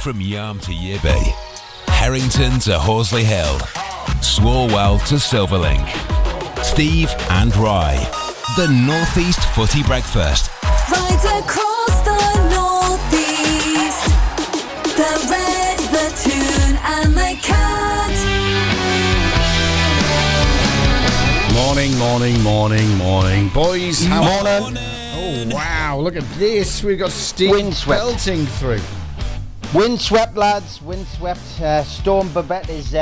From Yarm to Yibby, Harrington to Horsley Hill, Swalwell to Silverlink. Steve and Rye, the North East Footy Breakfast. Right across the North East, the Red, the Toon and the Cat. Morning, boys. Morning. Oh, wow, look at this. We've got Steve belting through. Windswept, lads. Windswept. Storm Babette is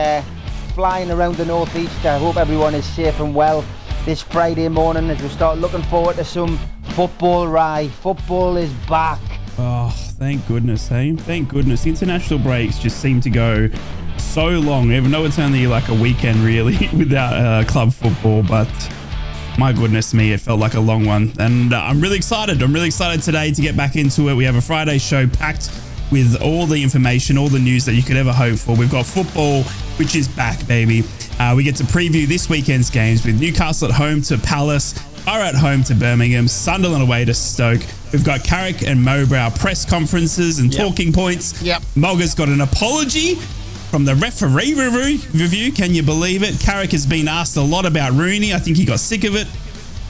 flying around the northeast. I hope everyone is safe and well this Friday morning as we start looking forward to some football. Rye. Football is back. Oh, thank goodness, hey? Thank goodness. International breaks just seem to go so long, even though it's only like a weekend really without club football, but my goodness me, it felt like a long one. And I'm really excited. Today to get back into it. We have a Friday show packed with all the information, all the news that you could ever hope for. We've got football, which is back, baby. We get to preview this weekend's games with Newcastle at home to Palace, Boro at home to Birmingham, Sunderland away to Stoke. We've got Carrick and Mowbrow press conferences and talking points. Mogga's got an apology from the referee review. Can you believe it? Carrick has been asked a lot about Rooney. I think he got sick of it.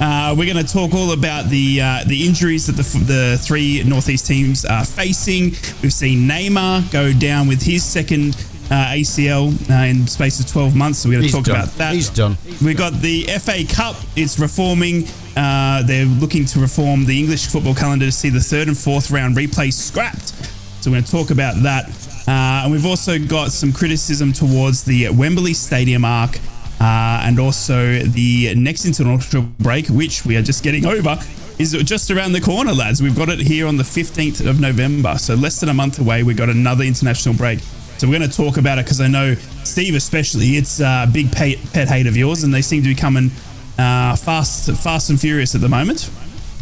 We're going to talk all about the injuries that the three Northeast teams are facing. We've seen Neymar go down with his second ACL in the space of 12 months, so we're going to talk about that. He's done. We've got the FA Cup. It's reforming. They're looking to reform the English football calendar to see the third and fourth round replays scrapped. So we're going to talk about that. And we've also got some criticism towards the Wembley Stadium arc and also the next international break, which we are just getting over, is just around the corner, lads. We've got it here on the 15th of November, so less than a month away. We've got another international break. So we're going to talk about it because I know Steve especially, it's a big pet hate of yours, and they seem to be coming fast and furious at the moment.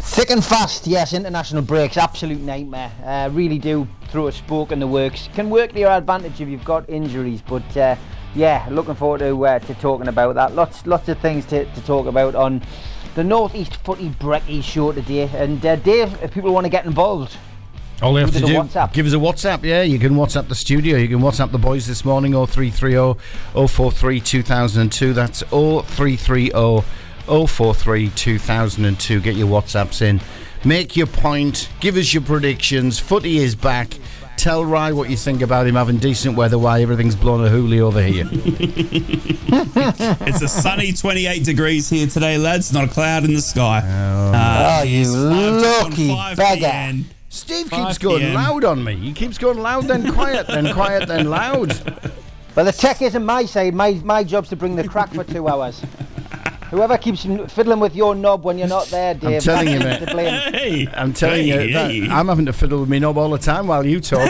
Thick and fast, yes. International breaks, absolute nightmare. Really do throw a spoke in the works. Can work to your advantage if you've got injuries, but yeah, looking forward to talking about that. Lots of things to talk about on the North East Footy Brekky show today. And Dave, if people want to get involved, all you have to do, WhatsApp. Give us a WhatsApp. Yeah, you can WhatsApp the studio. You can WhatsApp the boys this morning, 0330 043 2002. That's 0330 043 2002. Get your WhatsApps in. Make your point. Give us your predictions. Footy is back. Tell Rye what you think about him having decent weather while everything's blown a hoolie over here. It's a sunny 28 degrees here today, lads. Not a cloud in the sky. You lucky beggar. Steve keeps going loud on me. He keeps going loud, then quiet, then quiet, then loud. Well, the tech isn't my side. My job's to bring the crack for 2 hours. Whoever keeps fiddling with your knob when you're not there, Dave. I'm telling you, mate. I'm telling you, I'm having to fiddle with my knob all the time while you talk.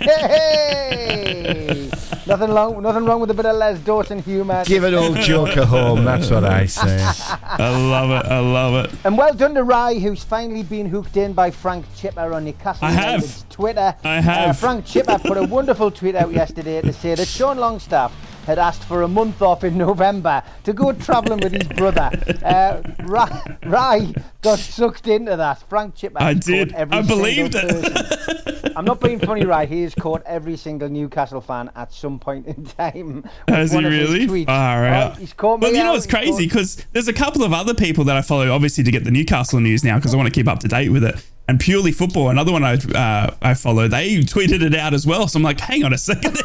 Hey! Nothing wrong with a bit of Les Dawson humour. Give it old Joker home, that's what I say. I love it. And well done to Rye, who's finally been hooked in by Frank Chipper on Newcastle United's Twitter. I have. Frank Chipper put a wonderful tweet out yesterday to say that Sean Longstaff had asked for a month off in November to go travelling with his brother. Rye got sucked into that. Frank Chipper. I did. I believed it. I'm not being funny, Rye. He has caught every single Newcastle fan at some point in time. Has he really? Far out. He's caught me well, you know what's crazy? Because there's a couple of other people that I follow, obviously, to get the Newcastle news now because I want to keep up to date with it. And Purely Football, another one I follow, they tweeted it out as well. So I'm like, hang on a second, they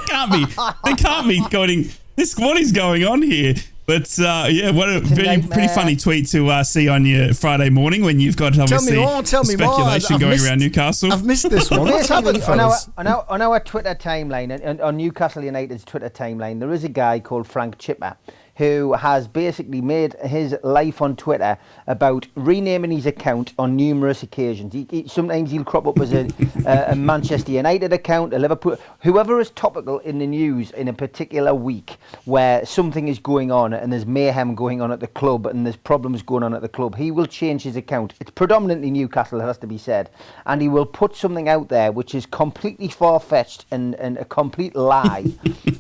can't be going this. What is going on here? But yeah, what a pretty funny tweet to see on your Friday morning when you've got obviously speculation going around Newcastle. I've missed this one. What's happened, fellas? On our Twitter timeline, and on Newcastle United's Twitter timeline, there is a guy called Frank Chipper who has basically made his life on Twitter about renaming his account on numerous occasions. Sometimes he'll crop up as a Manchester United account, a Liverpool, whoever is topical in the news in a particular week where something is going on and there's mayhem going on at the club and there's problems going on at the club, he will change his account. It's predominantly Newcastle, it has to be said. And he will put something out there which is completely far-fetched and a complete lie.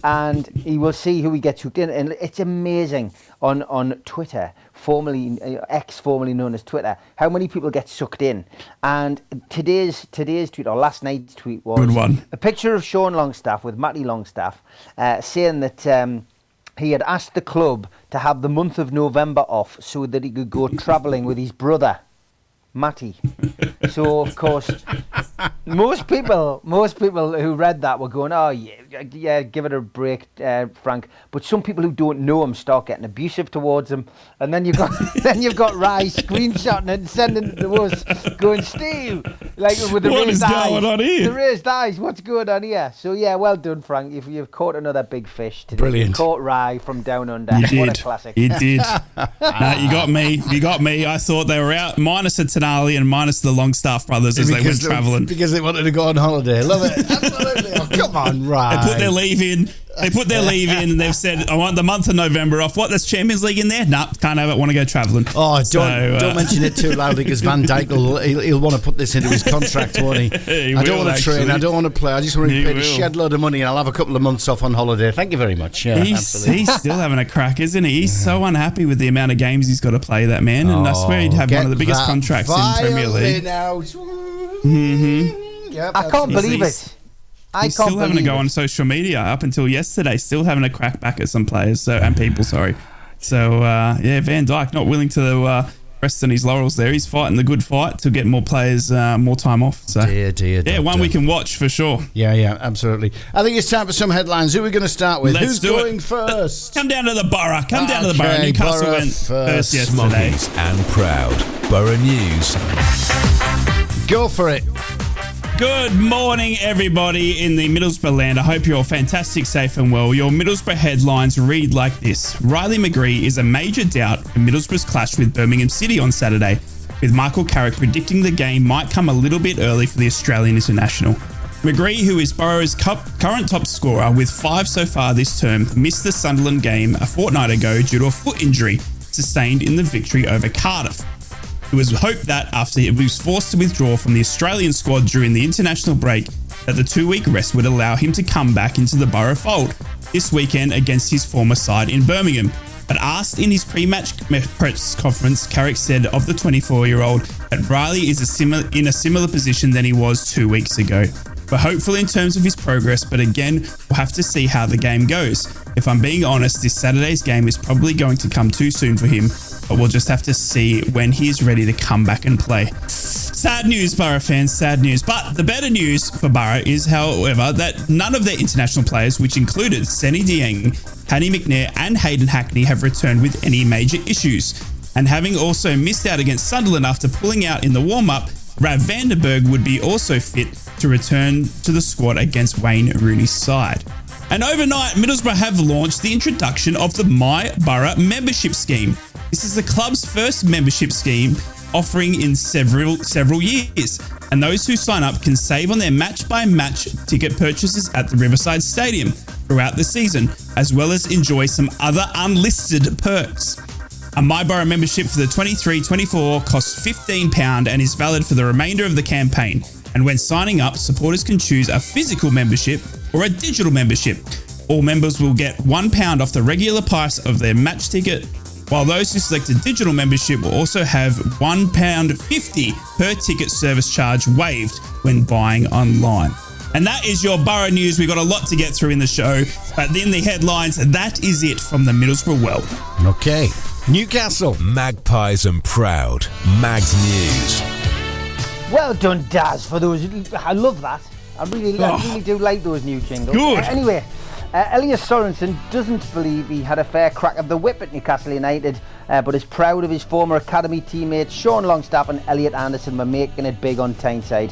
And he will see who he gets hooked in. And it's amazing on Twitter formerly known as Twitter, how many people get sucked in. And today's tweet, or last night's tweet, was Good one. a picture of Sean Longstaff with Matty Longstaff saying that he had asked the club to have the month of November off so that he could go travelling with his brother, Matty. So, of course, most people who read that were going, "Oh yeah, give it a break, Frank." But some people who don't know him start getting abusive towards him, and then you've got Rye screenshotting it and sending it to us, going, "Steve, like with the What raised is eyes, going on here? the raised eyes. What's going on here?" So yeah, well done, Frank. You've caught another big fish today. Brilliant. You caught Rye from down under. You What did. a classic. You did. You got me. You got me. I thought they were out, minus the Tonali and minus the Longstaff brothers as they went travelling. Because they wanted to go on holiday. Love it. Absolutely. Oh, come on, right. They put their leave in. And they've said, "I want the month of November off." What? There's Champions League in there? Nah, can't have it. Want to go travelling? Oh, don't mention it too loudly, because Van Dijk he'll want to put this into his contract, won't he? I don't want to train. I don't want to play. I just want to pay a shed load of money, and I'll have a couple of months off on holiday. Thank you very much. Yeah, he's still having a crack, isn't he? He's so unhappy with the amount of games he's got to play, that man. And I swear he'd have one of the biggest contracts in Premier League. Yep, I can't believe it. He's still having to go on social media up until yesterday, still having to crack back at some players and people, sorry. So, Van Dijk not willing to rest on his laurels there. He's fighting the good fight to get more players more time off. So, dear. One we can watch for sure. Yeah, absolutely. I think it's time for some headlines. Who are we going to start with? Let's Who's do going it. first? Come down to the Boro. Newcastle Boro went first yesterday. Smoggies and proud. Boro News. Go for it. Good morning, everybody in the Middlesbrough land. I hope you're fantastic, safe and well. Your Middlesbrough headlines read like this. Riley McGree is a major doubt for Middlesbrough's clash with Birmingham City on Saturday, with Michael Carrick predicting the game might come a little bit early for the Australian international. McGree, who is Boro's current top scorer with 5 so far this term, missed the Sunderland game a fortnight ago due to a foot injury sustained in the victory over Cardiff. It was hoped that after he was forced to withdraw from the Australian squad during the international break, that the 2-week rest would allow him to come back into the Boro fold this weekend against his former side in Birmingham. But asked in his pre-match press conference, Carrick said of the 24-year-old that Riley is in a similar position than he was 2 weeks ago. We're hopeful in terms of his progress, but again, we'll have to see how the game goes. If I'm being honest, this Saturday's game is probably going to come too soon for him, but we'll just have to see when he is ready to come back and play. Sad news, Boro fans, sad news. But the better news for Boro is, however, that none of their international players, which included Seny Dieng, Paddy McNair and Hayden Hackney, have returned with any major issues. And having also missed out against Sunderland after pulling out in the warm-up, Rav Vandenberg would be also fit to return to the squad against Wayne Rooney's side. And overnight, Middlesbrough have launched the introduction of the My Boro membership scheme. This is the club's first membership scheme offering in several years, and those who sign up can save on their match-by-match ticket purchases at the Riverside Stadium throughout the season, as well as enjoy some other unlisted perks. A My Boro membership for the 23-24 costs £15 and is valid for the remainder of the campaign. And when signing up, supporters can choose a physical membership or a digital membership. All members will get £1 off the regular price of their match ticket, while those who select a digital membership will also have £1.50 per ticket service charge waived when buying online. And that is your Boro News. We've got a lot to get through in the show, but in the headlines, that is it from the Middlesbrough world. Okay. Newcastle. Magpies and proud. Mags News. Well done, Daz, for those. I love that. I really do like those new jingles. Good. Anyway, Elias Sorensen doesn't believe he had a fair crack of the whip at Newcastle United, but is proud of his former academy teammates Sean Longstaff and Elliot Anderson for making it big on Tyneside.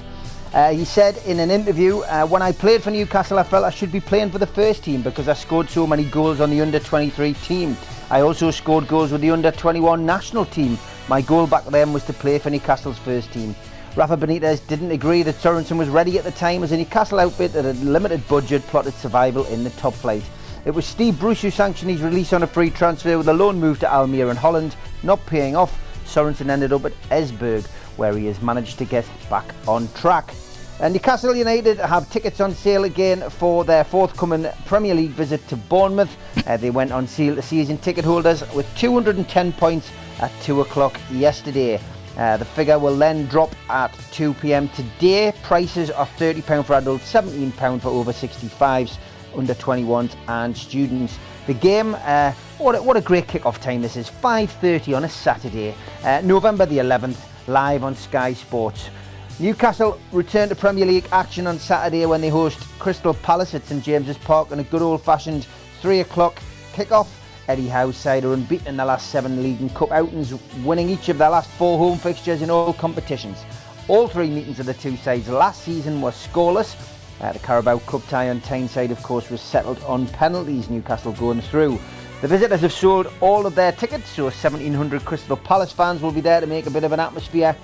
He said in an interview, when I played for Newcastle, I felt I should be playing for the first team because I scored so many goals on the under-23 team. I also scored goals with the under-21 national team. My goal back then was to play for Newcastle's first team. Rafa Benitez didn't agree that Sorensen was ready at the time, as a Newcastle outfit at a limited budget plotted survival in the top flight. It was Steve Bruce who sanctioned his release on a free transfer with a loan move to Almere in Holland. Not paying off, Sorensen ended up at Esbjerg, where he has managed to get back on track. Newcastle United have tickets on sale again for their forthcoming Premier League visit to Bournemouth. They went on sale to season ticket holders with 210 points at 2 o'clock yesterday. The figure will then drop at 2 p.m. today. Prices are £30 for adults, £17 for over 65s, under 21s and students. The game, what a great kick-off time this is, 5:30 on a Saturday, November the 11th, live on Sky Sports. Newcastle return to Premier League action on Saturday when they host Crystal Palace at St James's Park in a good old-fashioned 3 o'clock kick-off. Eddie Howe's side are unbeaten in the last 7 league and cup outings, winning each of their last 4 home fixtures in all competitions. All 3 meetings of the two sides last season were scoreless. The Carabao Cup tie on Tyneside, of course, was settled on penalties, Newcastle going through. The visitors have sold all of their tickets, so 1,700 Crystal Palace fans will be there to make a bit of an atmosphere.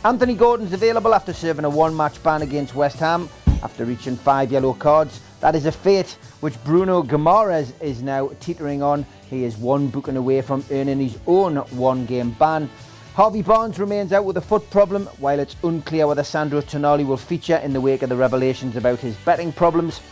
Anthony Gordon's available after serving a 1-match ban against West Ham after reaching 5 yellow cards. That is a fate which Bruno Guimaraes is now teetering on. He is 1 booking away from earning his own 1-game ban. Harvey Barnes remains out with a foot problem, while it's unclear whether Sandro Tonali will feature in the wake of the revelations about his betting problems.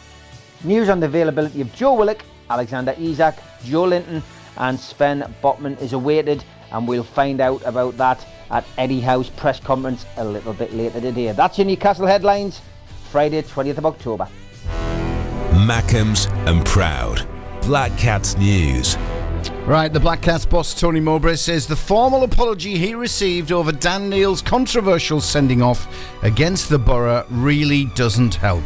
News on the availability of Joe Willock, Alexander Isak, Joe Linton and Sven Botman is awaited, and we'll find out about that at Eddie Howe's press conference a little bit later today. That's your Newcastle headlines, Friday 20th of October. Mackems and Proud. Black Cats News. Right, the Black Cats boss Tony Mowbray says the formal apology he received over Dan Neil's controversial sending off against the Boro really doesn't help.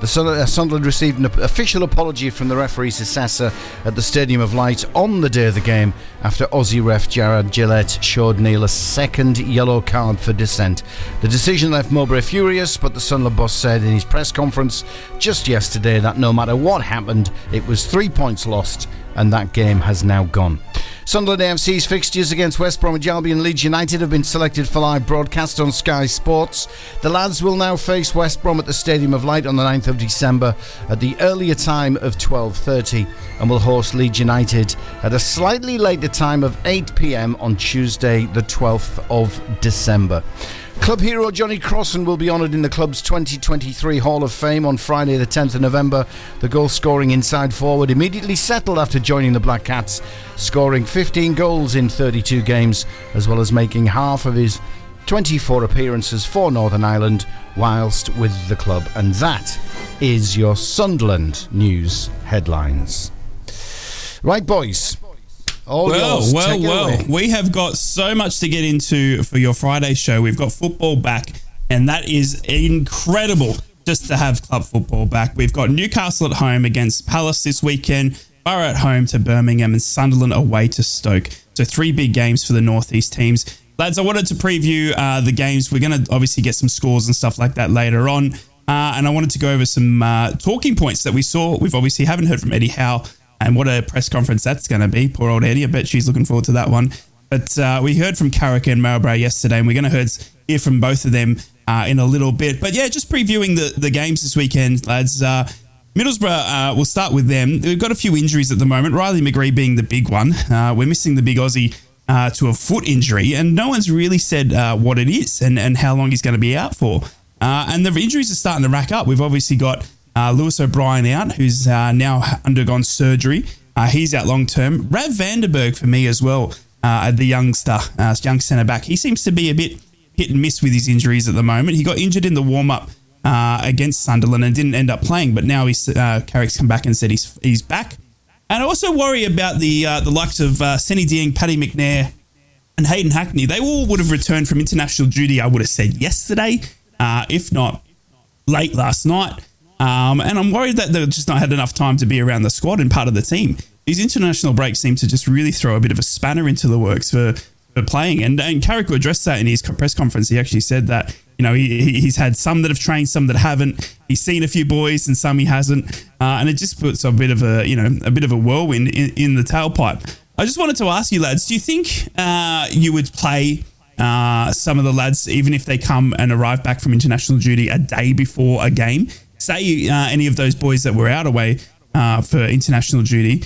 Sunderland received an official apology from the referee's assessor at the Stadium of Light on the day of the game after Aussie ref Jared Gillett showed Neil a second yellow card for dissent. The decision left Mowbray furious, but the Sunderland boss said in his press conference just yesterday that no matter what happened, it was 3 points lost and that game has now gone. Sunderland AFC's fixtures against West Bromwich Albion and Leeds United have been selected for live broadcast on Sky Sports. The lads will now face West Brom at the Stadium of Light on the 9th of December at the earlier time of 12:30 and will host Leeds United at a slightly later time of 8 p.m. on Tuesday the 12th of December. Club hero Johnny Crossan will be honoured in the club's 2023 Hall of Fame on Friday the 10th of November. The goal-scoring inside forward immediately settled after joining the Black Cats, scoring 15 goals in 32 games, as well as making half of his 24 appearances for Northern Ireland whilst with the club. And that is your Sunderland news headlines. Right, boys. Well, we have got so much to get into for your Friday show. We've got football back, and that is incredible just to have club football back. We've got Newcastle at home against Palace this weekend, Boro at home to Birmingham, and Sunderland away to Stoke. So 3 big games for the North East teams. Lads, I wanted to preview the games. We're going to obviously get some scores and stuff like that later on. And I wanted to go over some talking points that we saw. We've obviously haven't heard from Eddie Howe. And what a press conference that's going to be. Poor old Eddie. I bet she's looking forward to that one. But we heard from Carrick and Mowbray yesterday, and we're going to hear from both of them in a little bit. But yeah, just previewing the games this weekend, lads. Middlesbrough, we'll start with them. We've got a few injuries at the moment. Riley McGree being the big one. We're missing the big Aussie to a foot injury, and no one's really said what it is and how long he's going to be out for. And the injuries are starting to rack up. We've obviously got Lewis O'Brien out, who's now undergone surgery. He's out long term. Rav Vandenberg for me as well, the youngster, young centre back. He seems to be a bit hit and miss with his injuries at the moment. He got injured in the warm up against Sunderland and didn't end up playing, but now Carrick's come back and said he's back. And I also worry about the likes of Senny Dieng, Paddy McNair, and Hayden Hackney. They all would have returned from international duty, I would have said yesterday, if not late last night. And I'm worried that they've just not had enough time to be around the squad and part of the team. These international breaks seem to just really throw a bit of a spanner into the works for playing. And Carrick addressed that in his press conference. He actually said that, you know, he's had some that have trained, some that haven't. He's seen a few boys and some he hasn't. And it just puts a bit of a whirlwind in the tailpipe. I just wanted to ask you, lads, do you think you would play some of the lads, even if they come and arrive back from international duty a day before a game? Say any of those boys that were out away for international duty,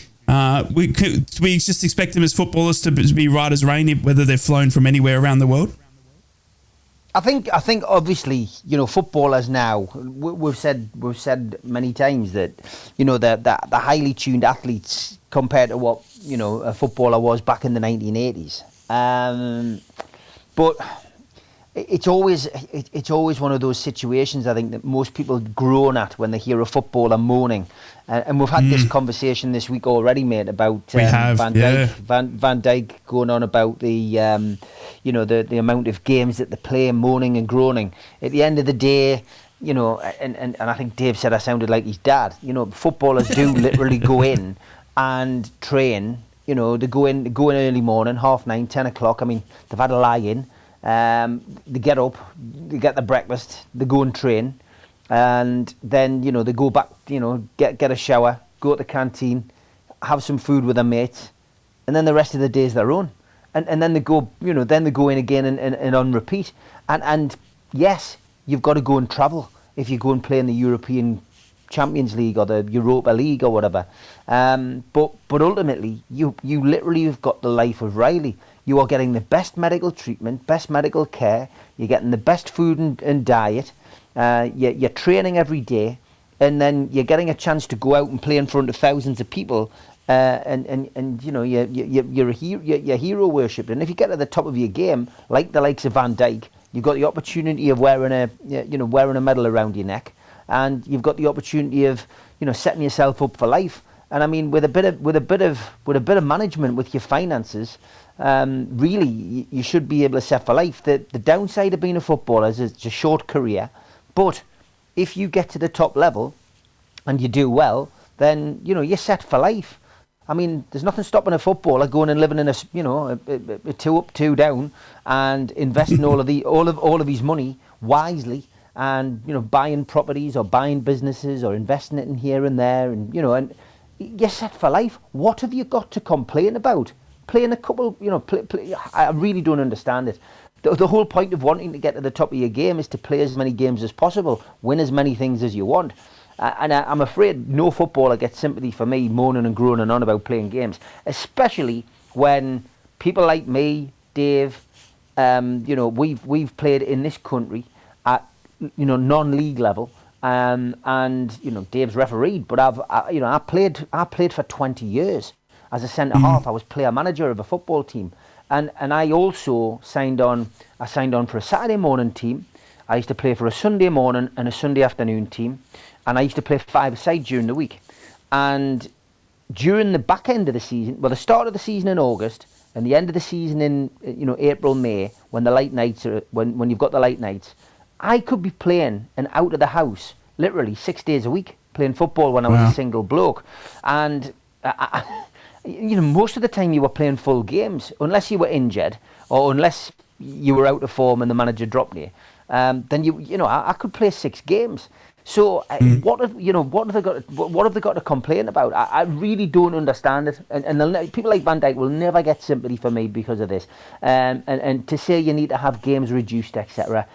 we just expect them as footballers to be right as rain, whether they've flown from anywhere around the world? I think obviously, you know, footballers now, we've said many times that, you know, the highly tuned athletes compared to what, you know, a footballer was back in the 1980s. But it's always one of those situations, I think, that most people groan at when they hear a footballer moaning. And we've had this conversation this week already, mate, about Van Dijk going on about the amount of games that they play, moaning and groaning. At the end of the day, and I think Dave said I sounded like his dad. Footballers do literally go in and train. They go in early morning, 9:30, 10 o'clock. I mean, they've had a lie in. They get up, they get their breakfast, they go and train, and then they go back, get a shower, go to the canteen, have some food with their mates, and then the rest of the day is their own, and then they go in again and on repeat. And yes, you've got to go and travel if you go and play in the European Champions League or the Europa League or whatever, but ultimately you literally have got the life of Riley. You are getting the best medical treatment, best medical care. You're getting the best food and diet. You're training every day, and then you're getting a chance to go out and play in front of thousands of people. You're hero worshipped. And if you get to the top of your game, like the likes of Van Dijk, you've got the opportunity of wearing a medal around your neck, and you've got the opportunity of setting yourself up for life. And I mean, with a bit of management with your finances. Really, you should be able to set for life. The downside of being a footballer is it's a short career, but if you get to the top level and you do well, then you're set for life. I mean, there's nothing stopping a footballer going and living in a 2 up, 2 down, and investing all of his money wisely, and buying properties or buying businesses or investing it in here and there, and and you're set for life. What have you got to complain about? Playing a couple, I really don't understand it. The whole point of wanting to get to the top of your game is to play as many games as possible, win as many things as you want. And I'm afraid no footballer gets sympathy for me moaning and groaning on about playing games, especially when people like me, Dave, we've played in this country at non-league level. And Dave's refereed, but I played for 20 years. As a centre half, I was player manager of a football team, and I also signed on for a Saturday morning team. I used to play for a Sunday morning and a Sunday afternoon team, and I used to play 5-a-side during the week. And during the back end of the season, the start of the season in August and the end of the season in April, May, when the late nights are when you've got the late nights, I could be playing and out of the house literally 6 days a week playing football when I was a single bloke, and. Most of the time you were playing full games, unless you were injured or unless you were out of form and the manager dropped you. Then I could play 6 games. So what have they got to complain about? I really don't understand it. And people like Van Dijk will never get sympathy for me because of this. And to say you need to have games reduced, etc.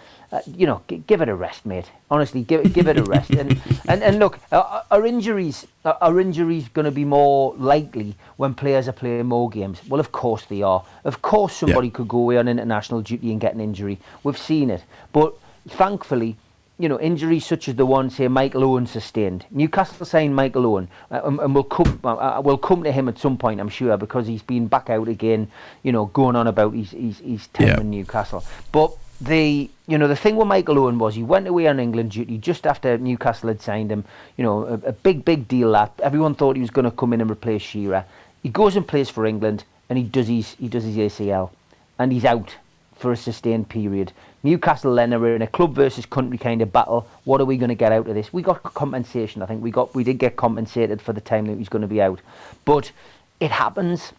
Give it a rest, mate. Honestly, give it a rest. And look, are injuries going to be more likely when players are playing more games? Well, of course they are. Of course somebody could go away on international duty and get an injury. We've seen it. But thankfully, injuries such as the one, say, Michael Owen sustained. Newcastle signed Michael Owen, and we'll come to him at some point, I'm sure, because he's been back out again, going on about his time in Newcastle. But the thing with Michael Owen was he went away on England duty just after Newcastle had signed him. A big deal that everyone thought he was going to come in and replace Shearer. He goes and plays for England, and he does his ACL, and he's out for a sustained period. Newcastle then are in a club versus country kind of battle. What are we going to get out of this? We got compensation. I think we did get compensated for the time that he was going to be out, but it happens.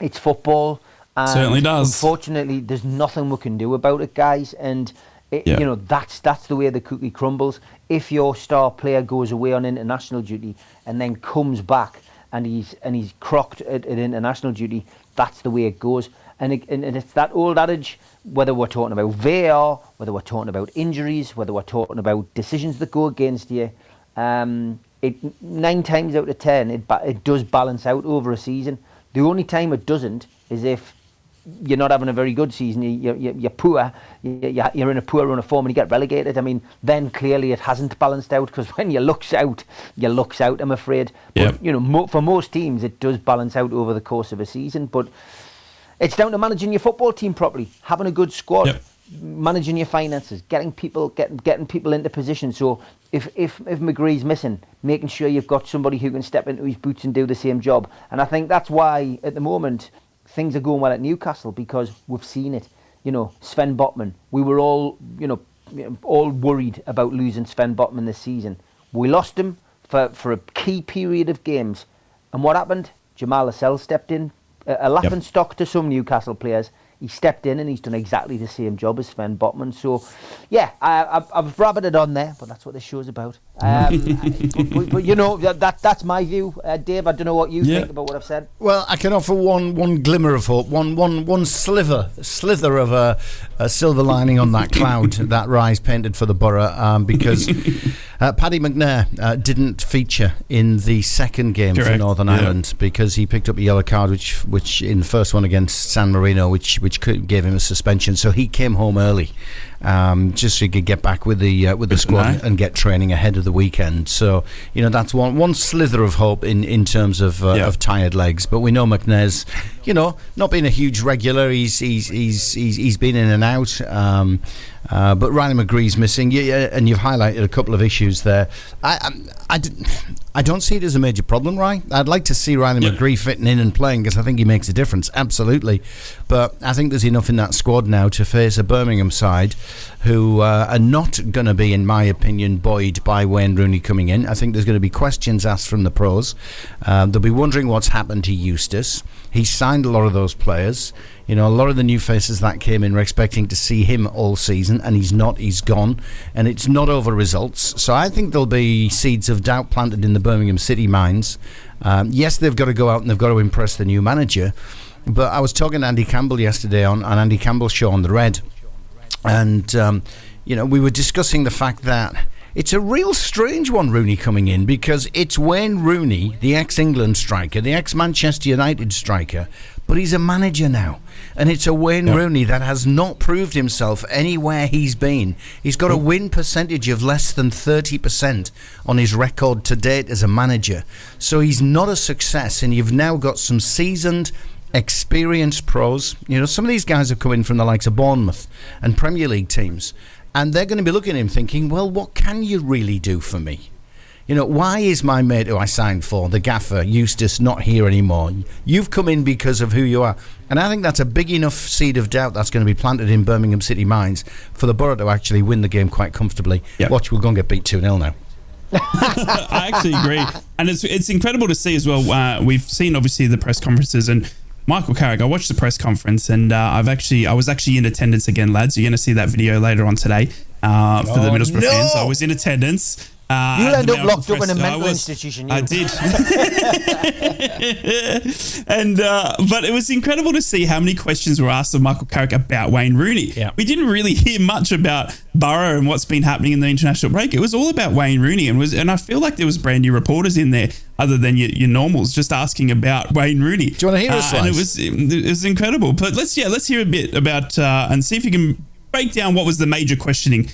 It's football. Certainly does. Unfortunately, there's nothing we can do about it, guys. And that's the way the cookie crumbles. If your star player goes away on international duty and then comes back and he's crocked at international duty, that's the way it goes. And it's that old adage, whether we're talking about VAR, whether we're talking about injuries, whether we're talking about decisions that go against you, 9 times out of 10, it does balance out over a season. The only time it doesn't is if you're not having a very good season, you're poor, you're in a poor run of form and you get relegated. I mean, then clearly it hasn't balanced out, because when you lucks out, I'm afraid. But, for most teams, it does balance out over the course of a season. But It's down to managing your football team properly, having a good squad, Yep. managing your finances, getting people into position. So if McGree's missing, making sure you've got somebody who can step into his boots and do the same job. And I think that's why at the moment things are going well at Newcastle, because we've seen it. Sven Botman. We were all all worried about losing Sven Botman this season. We lost him for a key period of games, and what happened? Jamal Lascelles stepped in. A laughing stock to some Newcastle players. He stepped in and he's done exactly the same job as Sven Botman. So, yeah, I've rabbited on there, but that's what this show's about. But that's my view. Dave, I don't know what you think about what I've said. Well, I can offer one glimmer of hope, one slither of a silver lining on that cloud that Rise painted for the Boro, because Paddy McNair didn't feature in the second game for Northern Ireland because he picked up a yellow card, which in the first one against San Marino, which gave him a suspension. So he came home early, just so he could get back with the squad and get training ahead of the weekend. So that's one slither of hope in terms of tired legs. But we know McNair's not being a huge regular. He's been in and out. But Riley McGree's missing, and you've highlighted a couple of issues there. I don't see it as a major problem, Ryan. I'd like to see Riley McGree fitting in and playing, because I think he makes a difference, absolutely. But I think there's enough in that squad now to face a Birmingham side who are not going to be, in my opinion, buoyed by Wayne Rooney coming in. I think there's going to be questions asked from the pros. They'll be wondering what's happened to Eustace. He signed a lot of those players. A lot of the new faces that came in were expecting to see him all season, and he's not. He's gone, and it's not over results. So I think there'll be seeds of doubt planted in the Birmingham City minds. Yes, they've got to go out and they've got to impress the new manager. But I was talking to Andy Campbell yesterday on Andy Campbell's show on The Red, and we were discussing the fact that it's a real strange one, Rooney coming in, because it's Wayne Rooney, the ex-England striker, the ex-Manchester United striker, but he's a manager now. And it's a Wayne Rooney that has not proved himself anywhere he's been. He's got a win percentage of less than 30% on his record to date as a manager. So he's not a success, and you've now got some seasoned, experienced pros. Some of these guys have come in from the likes of Bournemouth and Premier League teams, and they're going to be looking at him thinking, well, what can you really do for me? Why is my mate who I signed for, the gaffer, Eustace, not here anymore? You've come in because of who you are. And I think that's a big enough seed of doubt that's going to be planted in Birmingham City minds for the Boro to actually win the game quite comfortably. Watch, we're going to get beat 2-0 now. I actually agree. And it's incredible to see as well. We've seen, obviously, the press conferences, and Michael Carrick, I watched the press conference, and I was actually in attendance again, lads. You're going to see that video later on today for the Middlesbrough fans. I was in attendance. You'll end up locked up in a mental institution. I did. And but it was incredible to see how many questions were asked of Michael Carrick about Wayne Rooney. Yeah. We didn't really hear much about Boro and what's been happening in the international break. It was all about Wayne Rooney, and I feel like there was brand new reporters in there other than your normals just asking about Wayne Rooney. Do you want to hear us? And it was incredible. But let's hear a bit about and see if you can break down what was the major questioning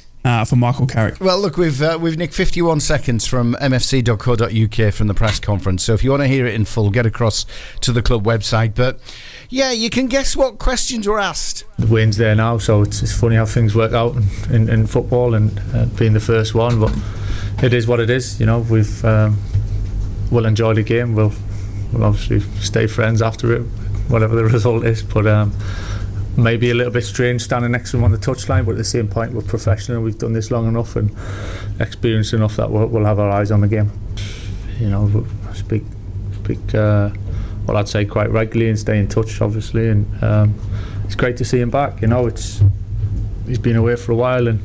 for Michael Carrick. Well, look, we've nicked 51 seconds from mfc.co.uk from the press conference. So if you want to hear it in full, get across to the club website. But yeah, you can guess what questions were asked. The win's there now, so it's funny how things work out in football, and being the first one. But it is what it is. We'll enjoy the game. We'll obviously stay friends after it, whatever the result is. But maybe a little bit strange standing next to him on the touchline, but at the same point we're professional. We've done this long enough and experienced enough that we'll have our eyes on the game. We'll speak well, I'd say quite regularly, and stay in touch obviously, and it's great to see him back. He's been away for a while, and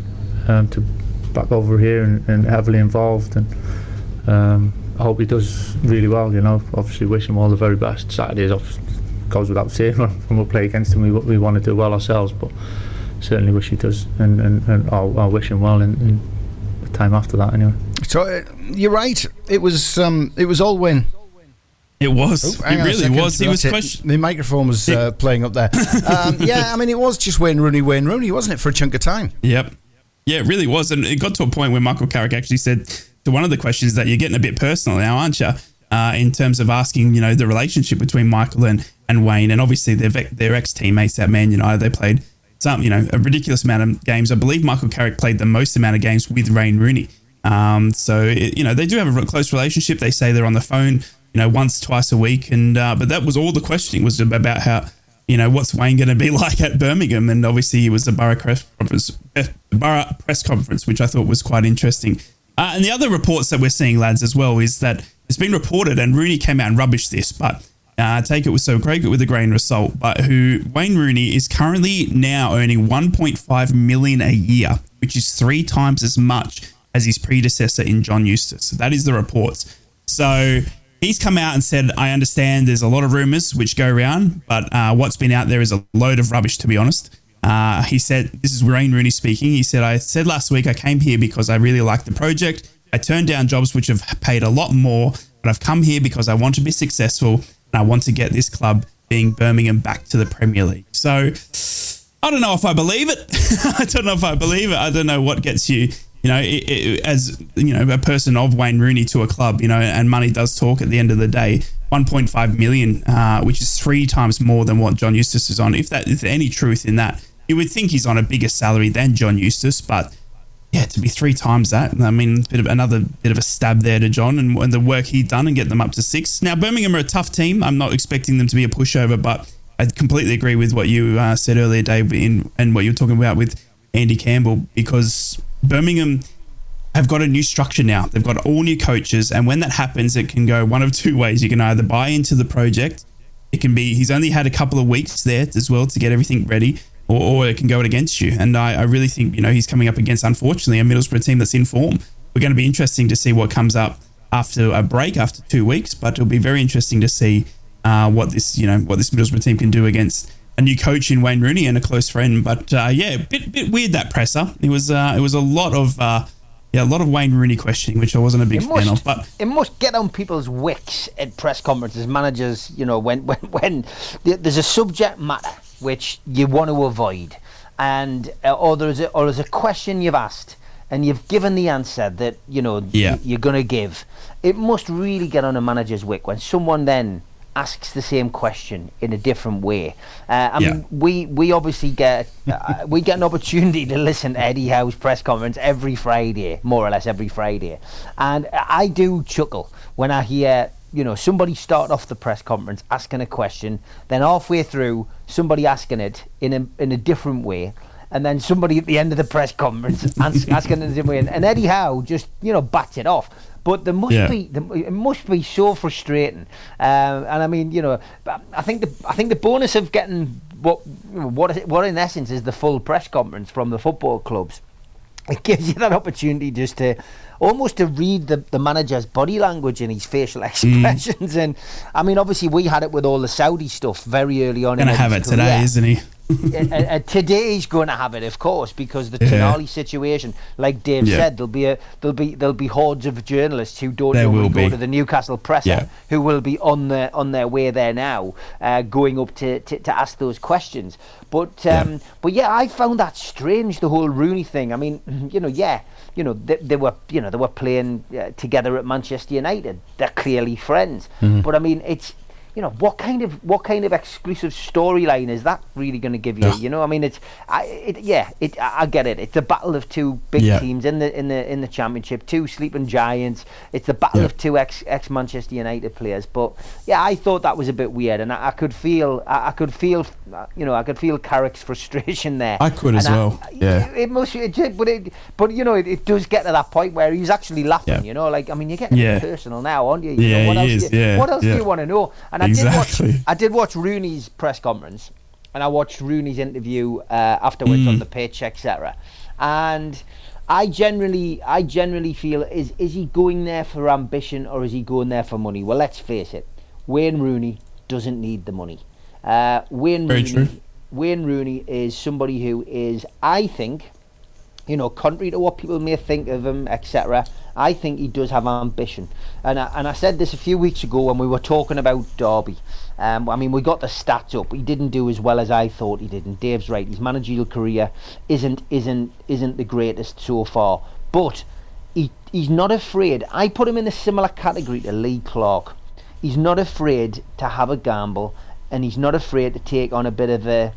to back over here and heavily involved, and I hope he does really well. Obviously wish him all the very best. Saturday goes without saying, when we play against him we want to do well ourselves, but certainly wish he does, and I'll wish him well in the time after that anyway. So you're right, it was all Wayne. It was. It really was. He was the microphone was playing up there. It was just Wayne Rooney, wasn't it, for a chunk of time? Yep. Yeah, it really was, and it got to a point where Michael Carrick actually said to one of the questions that you're getting a bit personal now, aren't you? in terms of asking, the relationship between Michael and Wayne, and obviously their ex-teammates at Man United. They played a ridiculous amount of games. I believe Michael Carrick played the most amount of games with Wayne Rooney. They do have a close relationship. They say they're on the phone, once, twice a week. But that was all the questioning was about how, what's Wayne going to be like at Birmingham? And obviously it was the Boro press conference, which I thought was quite interesting. And the other reports that we're seeing, lads, as well, is that it's been reported, and Rooney came out and rubbished this, but take it with a grain of salt, but Wayne Rooney is currently now earning $1.5 million a year, which is 3 times as much as his predecessor in John Eustace. That is the reports. So he's come out and said, I understand there's a lot of rumours which go around, but what's been out there is a load of rubbish, to be honest. He said, this is Wayne Rooney speaking, he said, I said last week I came here because I really like the project. I turned down jobs which have paid a lot more, but I've come here because I want to be successful and I want to get this club, being Birmingham, back to the Premier League. So I don't know if I believe it. I don't know what gets you, as a person of Wayne Rooney to a club, and money does talk at the end of the day. 1.5 million, which is 3 times more than what John Eustace is on. If there's any truth in that, you would think he's on a bigger salary than John Eustace, but yeah, to be 3 times that, I mean, another bit of a stab there to John and the work he'd done and get them up to 6. Now, Birmingham are a tough team. I'm not expecting them to be a pushover, but I completely agree with what you said earlier, Dave, and what you were talking about with Andy Campbell, because Birmingham have got a new structure now. They've got all new coaches, and when that happens, it can go one of 2 ways. You can either buy into the project. It can be he's only had a couple of weeks there as well to get everything ready, or it can go against you. And I really think, he's coming up against, unfortunately, a Middlesbrough team that's in form. We're going to be interesting to see what comes up after a break, after 2 weeks, but it'll be very interesting to see what this Middlesbrough team can do against a new coach in Wayne Rooney and a close friend. But bit weird, that presser. It was a lot of Wayne Rooney questioning, which I wasn't a big fan of. But it must get on people's wicks at press conferences, managers. When there's a subject matter which you want to avoid, and or there's a question you've asked and you've given the answer that you're going to give. It must really get on a manager's wick when someone then asks the same question in a different way. I mean, we obviously get an opportunity to listen to Eddie Howe's press conference every Friday, more or less every Friday, and I do chuckle when I hear somebody start off the press conference asking a question, then halfway through somebody asking it in a different way, and then somebody at the end of the press conference asking it in a different way, and Eddie Howe just bats it off. But it must be so frustrating, and I mean, I think the bonus of getting what in essence is the full press conference from the football clubs, it gives you that opportunity just to almost to read the manager's body language and his facial expressions. And I mean, obviously we had it with all the Saudi stuff very early on. Going to have it today, isn't he? Today he's going to have it, of course, because the Tonali situation, like Dave said, there'll be hordes of journalists who don't normally go to the Newcastle presser, who will be on their way there now, going up to ask those questions. But I found that strange, the whole Rooney thing. I mean, they were playing together at Manchester United. They're clearly friends. But I mean, it's what kind of exclusive storyline is that really going to give you? I mean, I get it. It's a battle of 2 big teams in the Championship, 2 sleeping giants. It's the battle of 2 ex Manchester United players. But I thought that was a bit weird, and I could feel Carrick's frustration there. I could as well. It must, but it does get to that point where he's actually laughing. Like, I mean, you're getting personal now, aren't you? What else do you want to know? And I did watch Rooney's press conference, and I watched Rooney's interview afterwards on the pitch, etc. And I generally feel is he going there for ambition or is he going there for money? Well, let's face it, Wayne Rooney doesn't need the money. Wayne Rooney is somebody who is, I think, contrary to what people may think of him, etc., I think he does have ambition. And I said this a few weeks ago when we were talking about Derby. I mean, we got the stats up. He didn't do as well as I thought he did. And Dave's right. His managerial career isn't the greatest so far. But he's not afraid. I put him in a similar category to Lee Clark. he's not afraid to have a gamble, and he's not afraid to take on a bit of a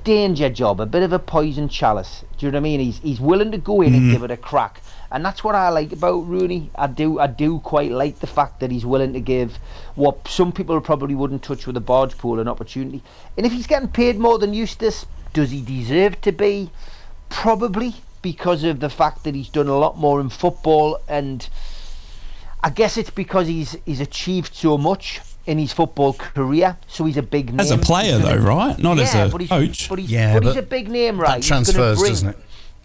danger job, a bit of a poison chalice. Do you know what I mean? He's willing to go in and give it a crack. And that's what I like about Rooney. I do quite like the fact that he's willing to give what some people probably wouldn't touch with a barge pole an opportunity. And if he's getting paid more than Eustace, does he deserve to be? Probably, because of the fact that he's done a lot more in football, and I guess it's because he's achieved so much in his football career, so he's a big name. As a player though, right? Not as a coach. But he's a big name, right? That transfers, doesn't it?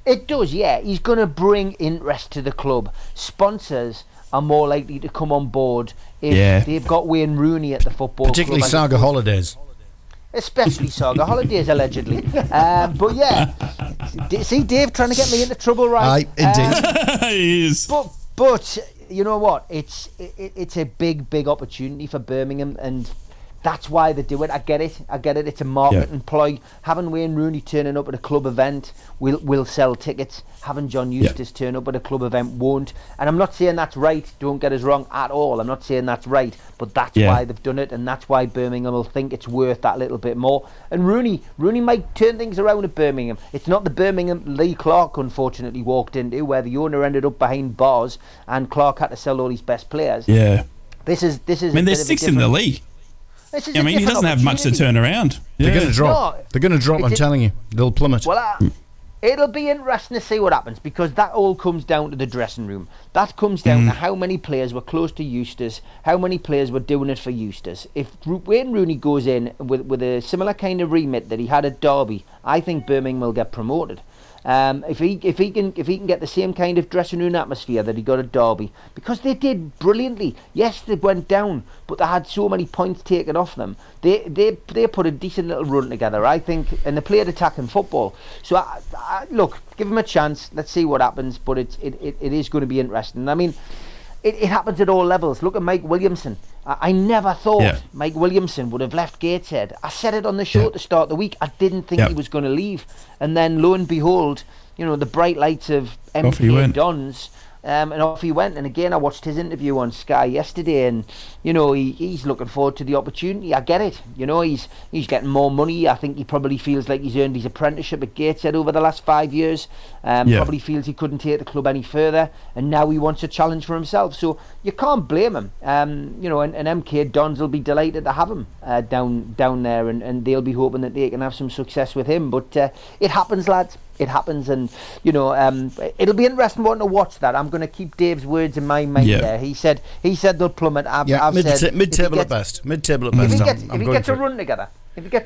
It does, yeah. He's going to bring interest to the club. Sponsors are more likely to come on board if they've got Wayne Rooney at the football club. Particularly Saga Holidays. Especially Saga Holidays, allegedly. But yeah, see Dave trying to get me into trouble, right? Indeed. He is. But you know what? It's a big opportunity for Birmingham, and that's why they do it. I get it. It's a marketing ploy. Having Wayne Rooney turning up at a club event will sell tickets. Having John Eustace turn up at a club event won't. And I'm not saying that's right. Don't get us wrong at all. I'm not saying that's right. But that's why they've done it, and that's why Birmingham will think it's worth that little bit more. And Rooney might turn things around at Birmingham. It's not the Birmingham Lee Clark unfortunately walked into, where the owner ended up behind bars and Clark had to sell all his best players. Yeah. This is. I mean, they're sixth in the league. I mean, he doesn't have much to turn around. They're going to drop. No, they're going to drop, I'm telling you. They'll plummet. Well, it'll be interesting to see what happens, because that all comes down to the dressing room. That comes down to how many players were close to Eustace, how many players were doing it for Eustace. If Wayne Rooney goes in with a similar kind of remit that he had at Derby, I think Birmingham will get promoted. If he can get the same kind of dressing room atmosphere that he got at Derby, because they did brilliantly. Yes, they went down, but they had so many points taken off them. They put a decent little run together, I think, and they played attacking football. So I look, give them a chance. Let's see what happens. But it is going to be interesting. I mean, it happens at all levels. Look at Mike Williamson. I never thought Mike Williamson would have left Gateshead. I said it on the show at the start of the week. I didn't think he was going to leave. And then, lo and behold, the bright lights of MK Dons, and off he went. And again, I watched his interview on Sky yesterday, and he's looking forward to the opportunity. I get it. He's getting more money. I think he probably feels like he's earned his apprenticeship at Gateshead over the last 5 years. Probably feels he couldn't take the club any further, and now he wants a challenge for himself. So you can't blame him. And MK Dons will be delighted to have him down there, and they'll be hoping that they can have some success with him. But it happens, lads. It happens, and it'll be interesting to watch that. I'm going to keep Dave's words in my mind there. He said they'll plummet. I've said mid-table at best. Mid-table at best. If he gets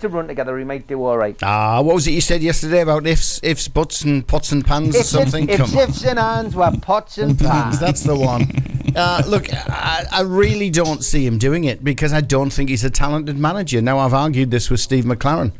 a run together, he might do all right. What was it you said yesterday about ifs, buts, and pots and pans or something? Ifs and ands were pots and pans. That's the one. Look, I really don't see him doing it, because I don't think he's a talented manager. Now, I've argued this with Steve McLaren.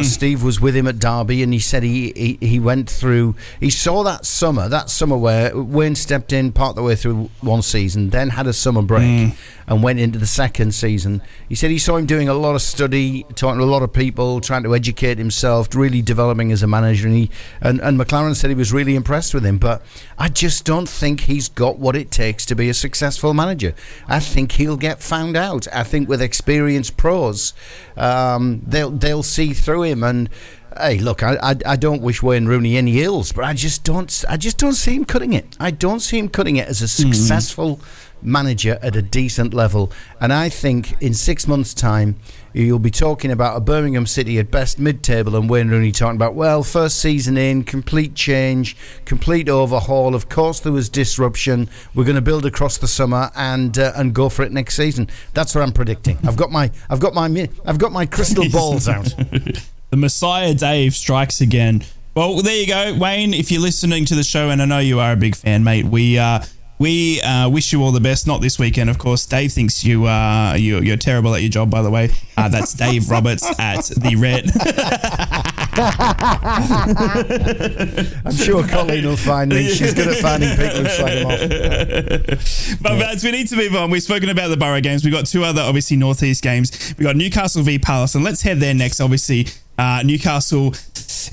Steve was with him at Derby, and he said he went through. He saw that summer where Wayne stepped in part the way through one season, then had a summer break and went into the second season. He said he saw him doing a lot of study, talking to a lot of people, trying to educate himself, really developing as a manager. And McLaren said he was really impressed with him, but I just don't think he's got what it takes to be a successful manager. I think he'll get found out. I think with experienced pros, they'll see through him. And hey, look, I don't wish Wayne Rooney any ills, but I just don't see him cutting it. I don't see him cutting it as a successful manager at a decent level. And I think in 6 months' time, you'll be talking about a Birmingham City at best mid-table, and Wayne Rooney talking about, well, first season in, complete change, complete overhaul. Of course, there was disruption. We're going to build across the summer and go for it next season. That's what I'm predicting. I've got my crystal balls out. The Messiah Dave strikes again. Well, there you go, Wayne. If you're listening to the show, and I know you are a big fan, mate, we wish you all the best. Not this weekend, of course. Dave thinks you're terrible at your job, by the way. That's Dave Roberts at The Red. I'm sure Colleen will find me. She's good at finding people who slag him off. But lads, we need to move on. We've spoken about the Boro games. We've got two other, obviously, Northeast games. We've got Newcastle v Palace, and let's head there next. Obviously, Newcastle.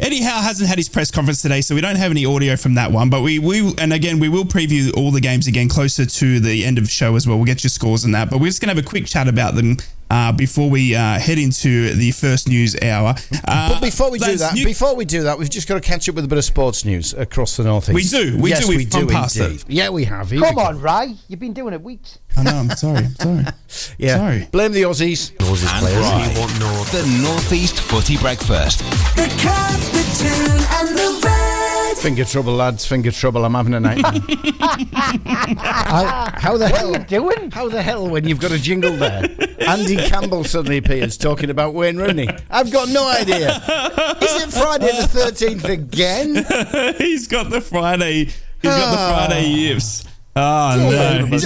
Eddie Howe hasn't had his press conference today, so we don't have any audio from that one. But we will preview all the games again closer to the end of the show as well. We'll get your scores on that. But we're just going to have a quick chat about them before we head into the first news hour. But before we do that, we've just got to catch up with a bit of sports news across the northeast. We do. We do. We've gone past it. Yeah, we have. Come on, Ray. You've been doing it weeks. I know. I'm sorry. Yeah. Sorry. Blame the Aussies. And Rye, the Northeast Footy Breakfast. The Cats, the Tune and the Red. Finger trouble, lads. Finger trouble. I'm having a night. How the hell? What are you doing? How the hell, when you've got a jingle there, Andy Campbell suddenly appears talking about Wayne Rooney? I've got no idea. Is it Friday the 13th again? He's got the Friday. He's got the Friday yips. Oh no!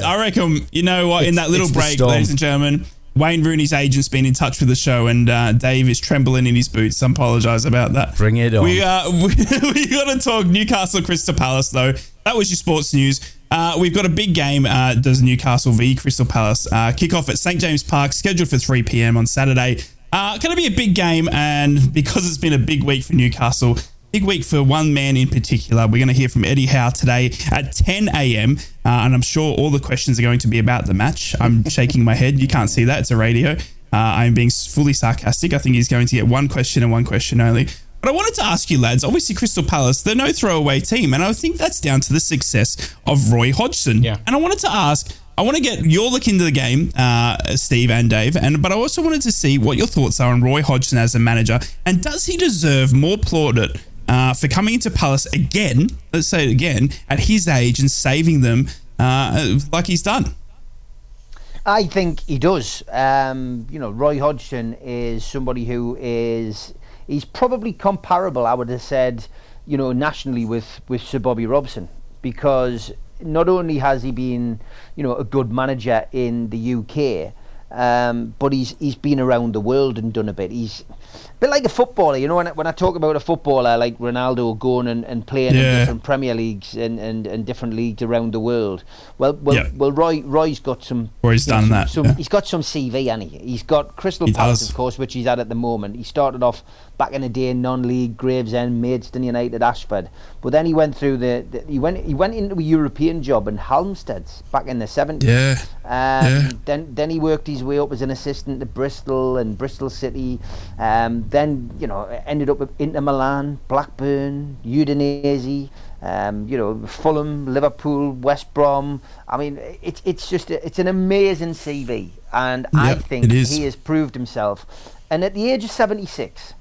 I reckon. You know what? In that little break, ladies and gentlemen, Wayne Rooney's agent's been in touch with the show, and Dave is trembling in his boots. I apologise about that. Bring it on. We got to talk Newcastle Crystal Palace though. That was your sports news. We've got a big game. Does Newcastle v Crystal Palace kick off at St James Park, scheduled for 3 p.m. on Saturday. Going to be a big game, and because it's been a big week for Newcastle. Big week for one man in particular. We're going to hear from Eddie Howe today at 10 a.m. And I'm sure all the questions are going to be about the match. I'm shaking my head. You can't see that. It's a radio. I'm being fully sarcastic. I think he's going to get one question and one question only. But I wanted to ask you, lads, obviously Crystal Palace, they're no throwaway team. And I think that's down to the success of Roy Hodgson. Yeah. And I wanted to ask, I want to get your look into the game, Steve and Dave, but I also wanted to see what your thoughts are on Roy Hodgson as a manager. And does he deserve more plaudit for coming into Palace again, let's say it again, at his age and saving them like he's done? I think he does. Roy Hodgson is somebody who he's probably comparable, I would have said, nationally with Sir Bobby Robson, because not only has he been, a good manager in the UK, but he's been around the world and done a bit. He's a bit like a footballer, when I talk about a footballer like Ronaldo going and playing in different Premier Leagues and different leagues around the world. Well, Roy's got some. Roy's done that. He's got some CV, hasn't he? He's got Crystal Palace, of course, which he's at the moment. He started off back in the day in non-league, Gravesend, Maidstone United, Ashford. But then he went through he went into a European job in Halmstead back in the 70s. Yeah. Then he worked his way up as an assistant to Bristol and Bristol City. Then ended up at Inter Milan, Blackburn, Udinese, Fulham, Liverpool, West Brom. I mean, it's an amazing CV, and I think he has proved himself. And at the age of 76,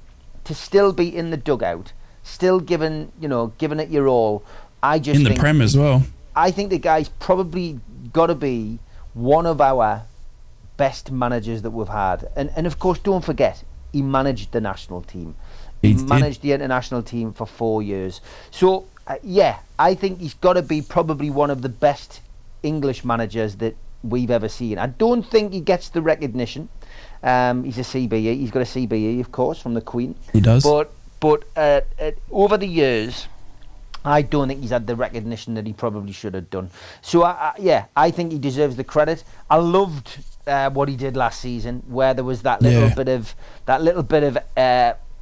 to still be in the dugout, still giving it your all, I just think the Prem as well. I think the guy's probably got to be one of our best managers that we've had, and of course, don't forget, he managed the national team. He managed the international team for 4 years. So, I think he's got to be probably one of the best English managers that we've ever seen. I don't think he gets the recognition. He's a CBE. He's got a CBE, of course, from the Queen. He does. But over the years, I don't think he's had the recognition that he probably should have done. So, I think he deserves the credit. I loved what he did last season, where there was that little bit of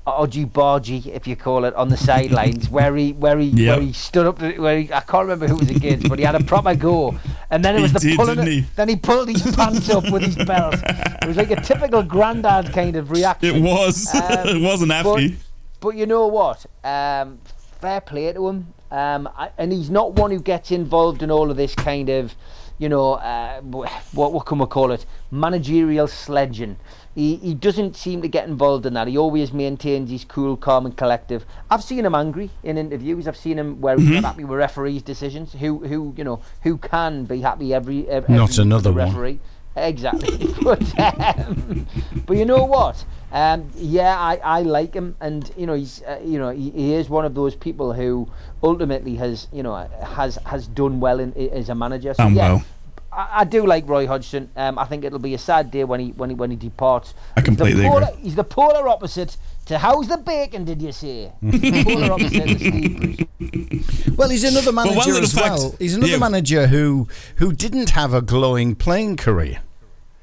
odgy bargy, if you call it, on the sidelines, where he stood up, I can't remember who was against, but he had a proper go, and then it was then he pulled his pants up with his belt. It was like a typical grandad kind of reaction. It was. It wasn't happy. But you know what? Fair play to him, and he's not one who gets involved in all of this kind of, what can we call it, managerial sledging. He doesn't seem to get involved in that. He always maintains his cool, calm and collective. I've seen him angry in interviews. I've seen him where he's not happy with referees' decisions. Who can be happy every not another referee. One. Exactly. But you know what? I like him, and he's he is one of those people who ultimately has done well as a manager. So, well. I do like Roy Hodgson. I think it'll be a sad day when he departs. I completely agree. He's the polar opposite to how's the bacon, did you say? The polar opposite to Steve Bruce. Well, he's another manager as well. He's another manager who didn't have a glowing playing career.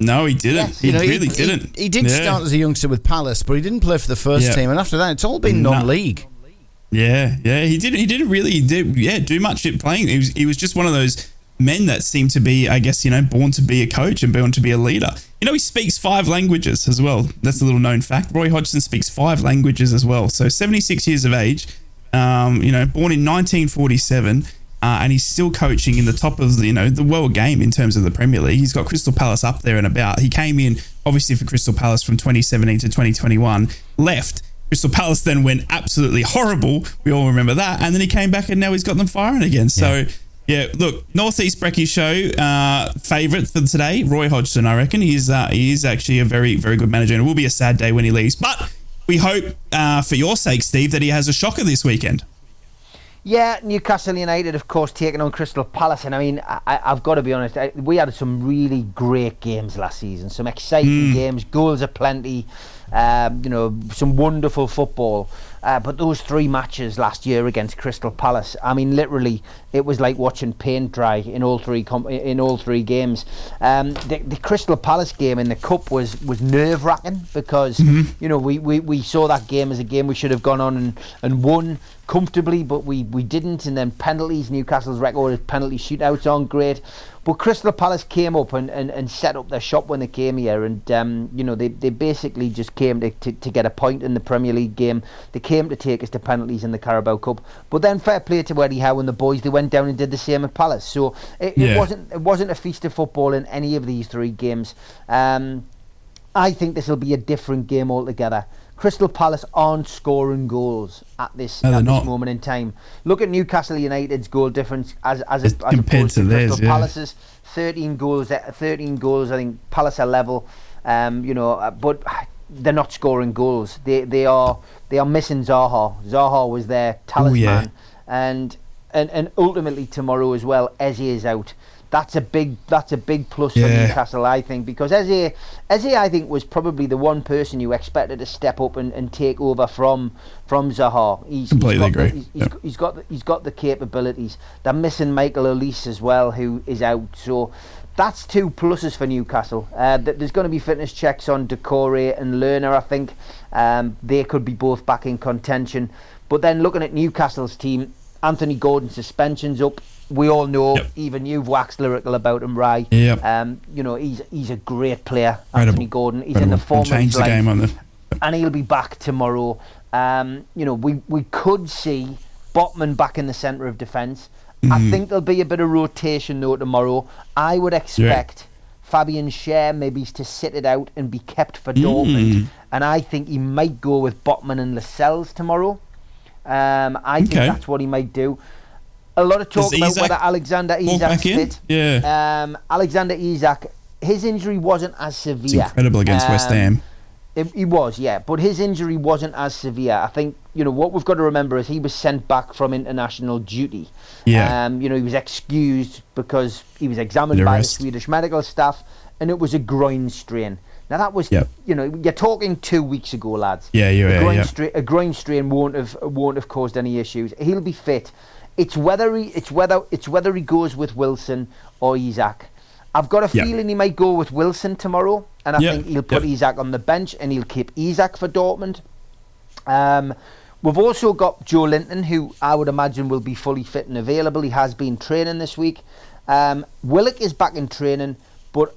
No, he didn't. Yes. He really didn't. He did start as a youngster with Palace, but he didn't play for the first team. And after that, it's all been non-league. Yeah. He didn't really do much at playing. He was just one of those men that seem to be, I guess, born to be a coach and born to be a leader. He speaks 5 languages as well. That's a little known fact. Roy Hodgson speaks 5 languages as well. So 76 years of age, born in 1947, and he's still coaching in the top of the world game in terms of the Premier League. He's got Crystal Palace up there and about. He came in obviously for Crystal Palace from 2017 to 2021, left. Crystal Palace then went absolutely horrible. We all remember that. And then he came back and now he's got them firing again. So, look, Northeast Brekky Show, favourite for today, Roy Hodgson, I reckon. He is actually a very, very good manager, and it will be a sad day when he leaves. But we hope, for your sake, Steve, that he has a shocker this weekend. Yeah, Newcastle United, of course, taking on Crystal Palace. And I mean, I've got to be honest, we had some really great games last season. Some exciting games, goals aplenty, some wonderful football. But those 3 matches last year against Crystal Palace, I mean, literally, it was like watching paint dry in all three games. The Crystal Palace game in the Cup was nerve-wracking because, we saw that game as a game we should have gone on and won comfortably, but we didn't. And then penalties, Newcastle's record of penalty shootouts aren't great. But Crystal Palace came up and set up their shop when they came here, and they basically just came to get a point in the Premier League game. They came to take us to penalties in the Carabao Cup. But then fair play to Eddie Howe and the boys, they went down and did the same at Palace. So it wasn't a feast of football in any of these 3 games. I think this will be a different game altogether. Crystal Palace aren't scoring goals at this moment in time. Look at Newcastle United's goal difference as opposed to Crystal Palace's. 13 goals. I think Palace are level. But they're not scoring goals. They are missing Zaha. Zaha was their talisman, and ultimately tomorrow as well, Eze is out. That's a big plus for Newcastle, I think, because Eze I think was probably the one person you expected to step up and take over from Zaha. He's got the capabilities. They're missing Michael Olise as well, who is out. So that's 2 pluses for Newcastle. There's going to be fitness checks on Decore and Lerner, I think. They could be both back in contention. But then looking at Newcastle's team, Anthony Gordon's suspension's up. We all know, even you've waxed lyrical about him, Rye. He's a great player, Anthony Gordon. He's in the form of his life, and he'll be back tomorrow. We could see Botman back in the centre of defence. I think there'll be a bit of rotation though tomorrow. I would expect Fabian Schär maybe to sit it out and be kept for Dortmund, and I think he might go with Botman and Lascelles tomorrow. I think that's what he might do. A lot of talk about whether Alexander Isak's fit. Alexander Isak, his injury wasn't as severe. It's incredible against West Ham. He was, but his injury wasn't as severe. I think, what we've got to remember is he was sent back from international duty. He was excused because he was examined by the Swedish medical staff, and it was a groin strain. Now that was, you're talking 2 weeks ago, lads. A groin strain won't have caused any issues. He'll be fit. It's whether he goes with Wilson or Isak. I've got a feeling he might go with Wilson tomorrow, and I think he'll put Isak on the bench and he'll keep Isak for Dortmund. We've also got Joe Linton, who I would imagine will be fully fit and available. He has been training this week. Willock is back in training, but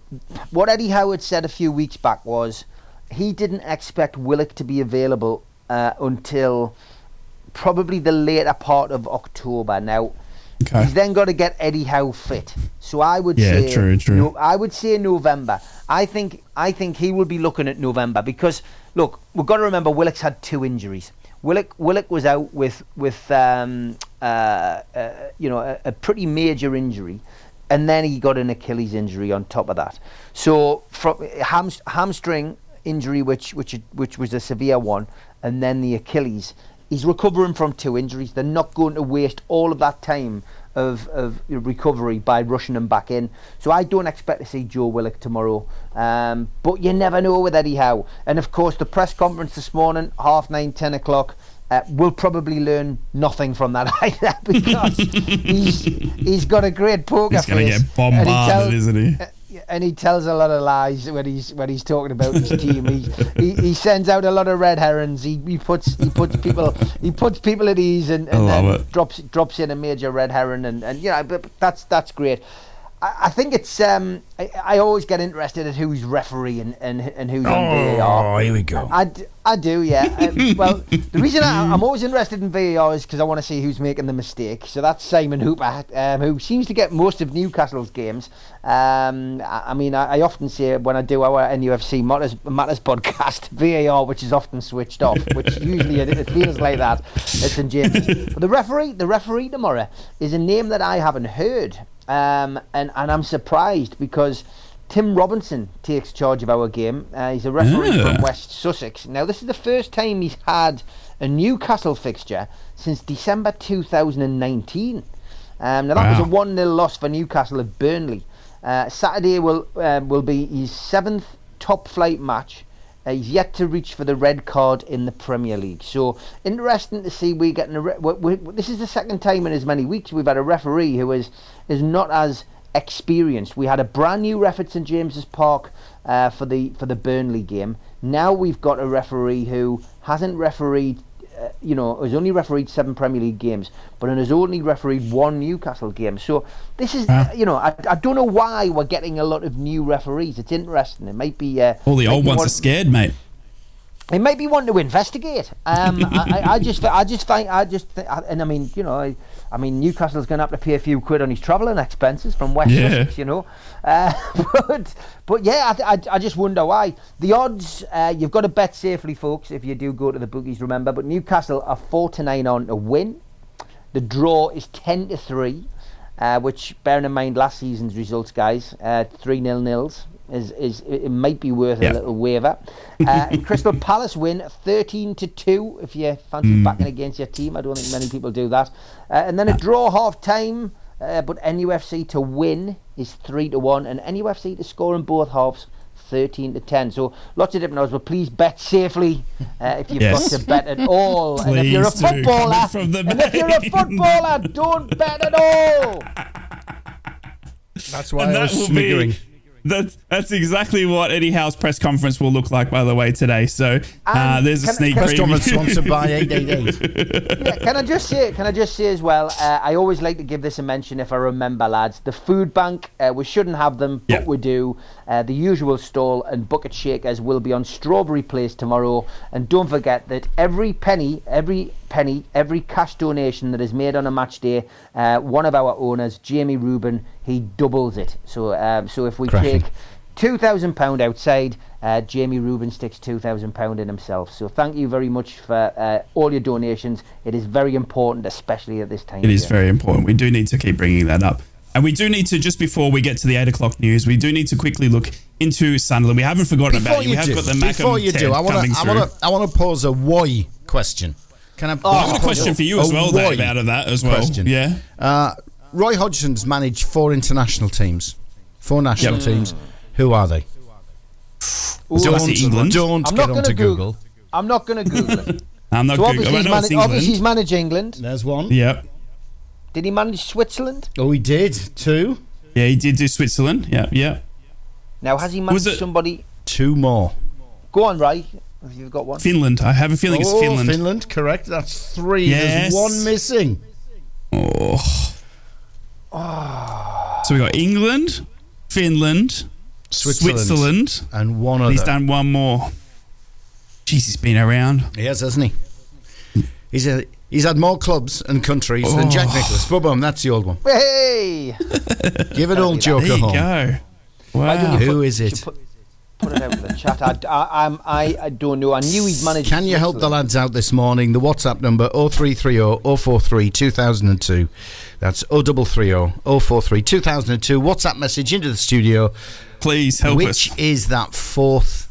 what Eddie Howard said a few weeks back was he didn't expect Willock to be available until probably the later part of October. Now, he's then got to get Eddie Howe fit. So I would say, true. I would say November. I think he will be looking at November because look, we've got to remember Willock's had 2 injuries. Willock was out with a pretty major injury, and then he got an Achilles injury on top of that. So from hamstring injury, which was a severe one, and then the Achilles. He's recovering from 2 injuries. They're not going to waste all of that time of recovery by rushing him back in. So I don't expect to see Joe Willock tomorrow. But you never know with Eddie Howe. And of course, the press conference this morning, 9:30, 10 o'clock, we'll probably learn nothing from that either because he's got a great poker face. He's going to get bombarded, isn't he? and he tells a lot of lies when he's talking about his team. He sends out a lot of red herrings. He puts people at ease and then drops in a major red herring and but that's great. I think it's I always get interested at who's refereeing and who's on VAR. Oh, here we go. I do, yeah. Well, the reason I'm always interested in VAR is because I want to see who's making the mistake. So that's Simon Hooper, who seems to get most of Newcastle's games. I often say when I do our NUFC Matters podcast, VAR, which is often switched off, which usually it feels like that at St James's. But the referee tomorrow is a name that I haven't heard. And I'm surprised because Tim Robinson takes charge of our game. He's a referee from West Sussex. Now, this is the first time he's had a Newcastle fixture since December 2019. Now, that was a 1-0 loss for Newcastle at Burnley. Saturday will be his 7th top-flight match. He's yet to reach for the red card in the Premier League. So, interesting to see we're getting this is the second time in as many weeks we've had a referee who is not as experienced. We had a brand new ref at St James's Park for the Burnley game. Now we've got a referee who hasn't refereed, has only refereed 7 Premier League games, but has only refereed 1 Newcastle game. So this is, I don't know why we're getting a lot of new referees. It's interesting. It might be all the old ones are scared, mate. It might be one to investigate. I mean, Newcastle's going to have to pay a few quid on his travelling expenses from West Sussex, But yeah, I just wonder why. The odds, you've got to bet safely, folks, if you do go to the bookies, remember. But Newcastle are 4-9 on to win. The draw is 10-3, which, bearing in mind last season's results, guys, 3-0-0s. It might be worth a little waiver. Crystal Palace win 13-2 if you fancy backing against your team. I don't think many people do that. And then a draw half time, but NUFC to win is 3-1, and NUFC to score in both halves 13-10. So lots of different odds, but please bet safely if you've got to bet at all. Please, and if you're a footballer, don't bet at all. That's why I was sniggering. That's exactly what Eddie Howe's press conference will look like, by the way, today. So there's a sneak preview. Press conference sponsored by 888. Yeah, can I just say as well, I always like to give this a mention if I remember, lads. The food bank, we shouldn't have them, but we do. The usual stall and bucket shakers will be on Strawberry Place tomorrow. And don't forget that every penny, every cash donation that is made on a match day, one of our owners, Jamie Rubin, he doubles it. So if we take £2,000 outside, Jamie Rubin sticks £2,000 in himself. So thank you very much for all your donations. It is very important, especially at this time. It is very important. We do need to keep bringing that up. And we do need to, just before we get to the 8 o'clock news, we do need to quickly look into Sunderland. We haven't forgotten about you. We have got the Before you do, I want to pose a why question. Can I? I've got a question for you as well, Dave, out of that as well. Question. Yeah. Roy Hodgson's managed 4 international teams, 4 national teams. Who are they? England. Don't get onto Google. I'm not going to Google it. I'm not Googling. Obviously, he's managed England. There's one. Yep. Did he manage Switzerland? Oh, he did. 2. Yeah, he did do Switzerland. Yeah. Now, has he managed somebody? 2 more. Go on, Ray. If you've got one. Finland. I have a feeling it's Finland. Finland, correct. That's 3. Yes. There's 1 missing. So we got England, Finland, Switzerland, and 1 other. He's done 1 more. Jeez, he's been around. He has, hasn't he? He's had more clubs and countries than Jack Nicklaus. Boom, that's the old one. Hey! Give it all, Joker. There you home. go. Wow. Who is it? Put it out in the chat. I don't know. I knew he'd managed. Can you help the lads out this morning? The WhatsApp number 0330 043 2002. That's 0330 043 2002. WhatsApp message into the studio. Please help us. Which is that 4th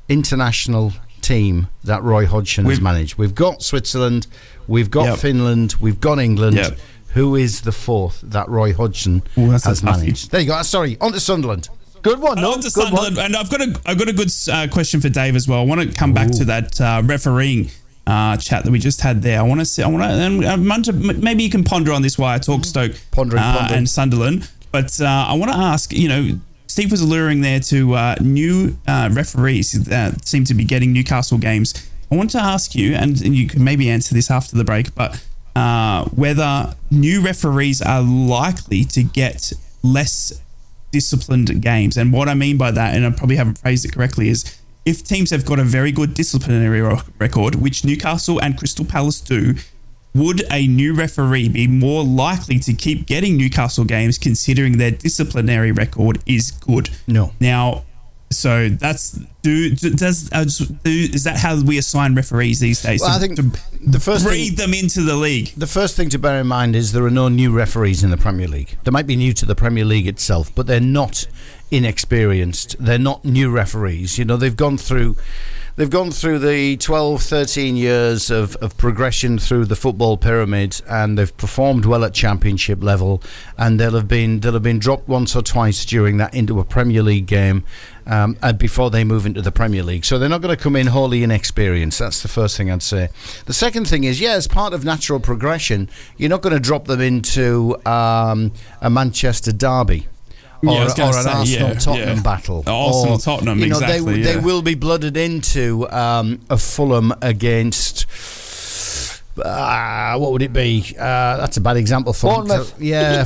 international team that Roy Hodgson has managed? We've got Switzerland, we've got Finland, we've got England. Yep. Who is the 4th that Roy Hodgson has managed? There you go. Sorry, on to Sunderland. Good one, no? Good Sunderland. And I've got a good question for Dave as well. I want to come back to that refereeing chat that we just had there. Maybe you can ponder on this while I talk Stoke Pondering. and Sunderland. But I want to ask, Steve was alluring there to new referees that seem to be getting Newcastle games. I want to ask you, and you can maybe answer this after the break, but whether new referees are likely to get less disciplined games. And what I mean by that, and I probably haven't phrased it correctly, is if teams have got a very good disciplinary record, which Newcastle and Crystal Palace do, would a new referee be more likely to keep getting Newcastle games considering their disciplinary record is good? No. Now, so is that how we assign referees these days? Well, I think the first breed them into the league. The first thing to bear in mind is there are no new referees in the Premier League. They might be new to the Premier League itself, but they're not inexperienced. They're not new referees. You know, they've gone through the 12, 13 years of progression through the football pyramid, and they've performed well at championship level, and they'll have been dropped once or twice during that into a Premier League game and before they move into the Premier League. So they're not going to come in wholly inexperienced. That's the first thing I'd say. The second thing is, as part of natural progression, you're not going to drop them into a Manchester derby. Or an Arsenal-Tottenham battle. Arsenal-Tottenham, exactly. They will be blooded into a Fulham against... what would it be? That's a bad example. Bournemouth.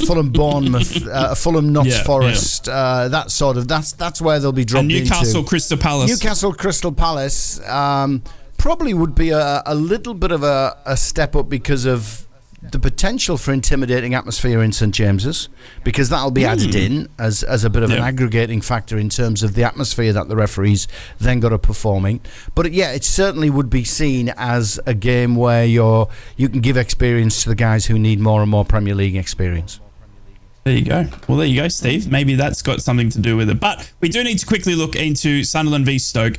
Fulham, Bournemouth, Fulham, Notts Forest. That sort of. That's where they'll be dropped into. And Newcastle, Crystal Palace. Newcastle, Crystal Palace probably would be a little bit of a step up because of the potential for intimidating atmosphere in St James's, because that'll be added in as a bit of an aggregating factor in terms of the atmosphere that the referees then got to performing. But it certainly would be seen as a game where you can give experience to the guys who need more and more Premier League experience. There you go. Well, there you go, Steve. Maybe that's got something to do with it. But we do need to quickly look into Sunderland v Stoke.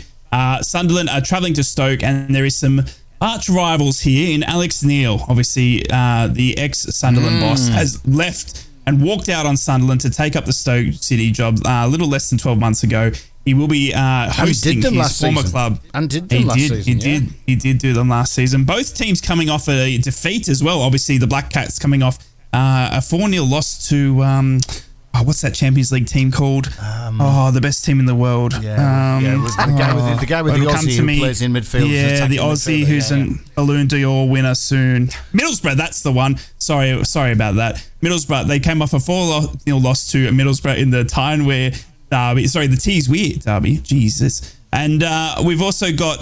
Sunderland are travelling to Stoke, and there is some arch rivals here in Alex Neil. Obviously, the ex-Sunderland boss has left and walked out on Sunderland to take up the Stoke City job a little less than 12 months ago. He will be hosting his former club. And did them last season. He did do them last season. Both teams coming off a defeat as well. Obviously, the Black Cats coming off a 4-0 loss to... what's that Champions League team called? The best team in the world. The guy with the Aussie who plays in midfield. Yeah, the Aussie who's a Balloon d'Or winner soon. Middlesbrough, that's the one. Sorry about that. Middlesbrough, they came off a 4-0 loss to Middlesbrough in the Tyne-Wear derby. Sorry, the Tees-Wear derby. Jesus. And we've also got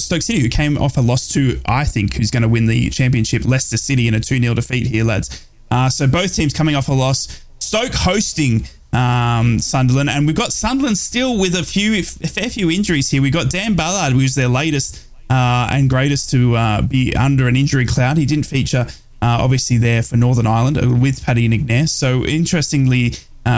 Stoke City, who came off a loss to, I think, who's going to win the championship, Leicester City, in a 2-0 defeat here, lads. So both teams coming off a loss. Stoke hosting Sunderland, and we've got Sunderland still with a fair few injuries here. We've got Dan Ballard, who's their latest and greatest to be under an injury cloud. He didn't feature, obviously, there for Northern Ireland with Paddy and Ignace. So interestingly,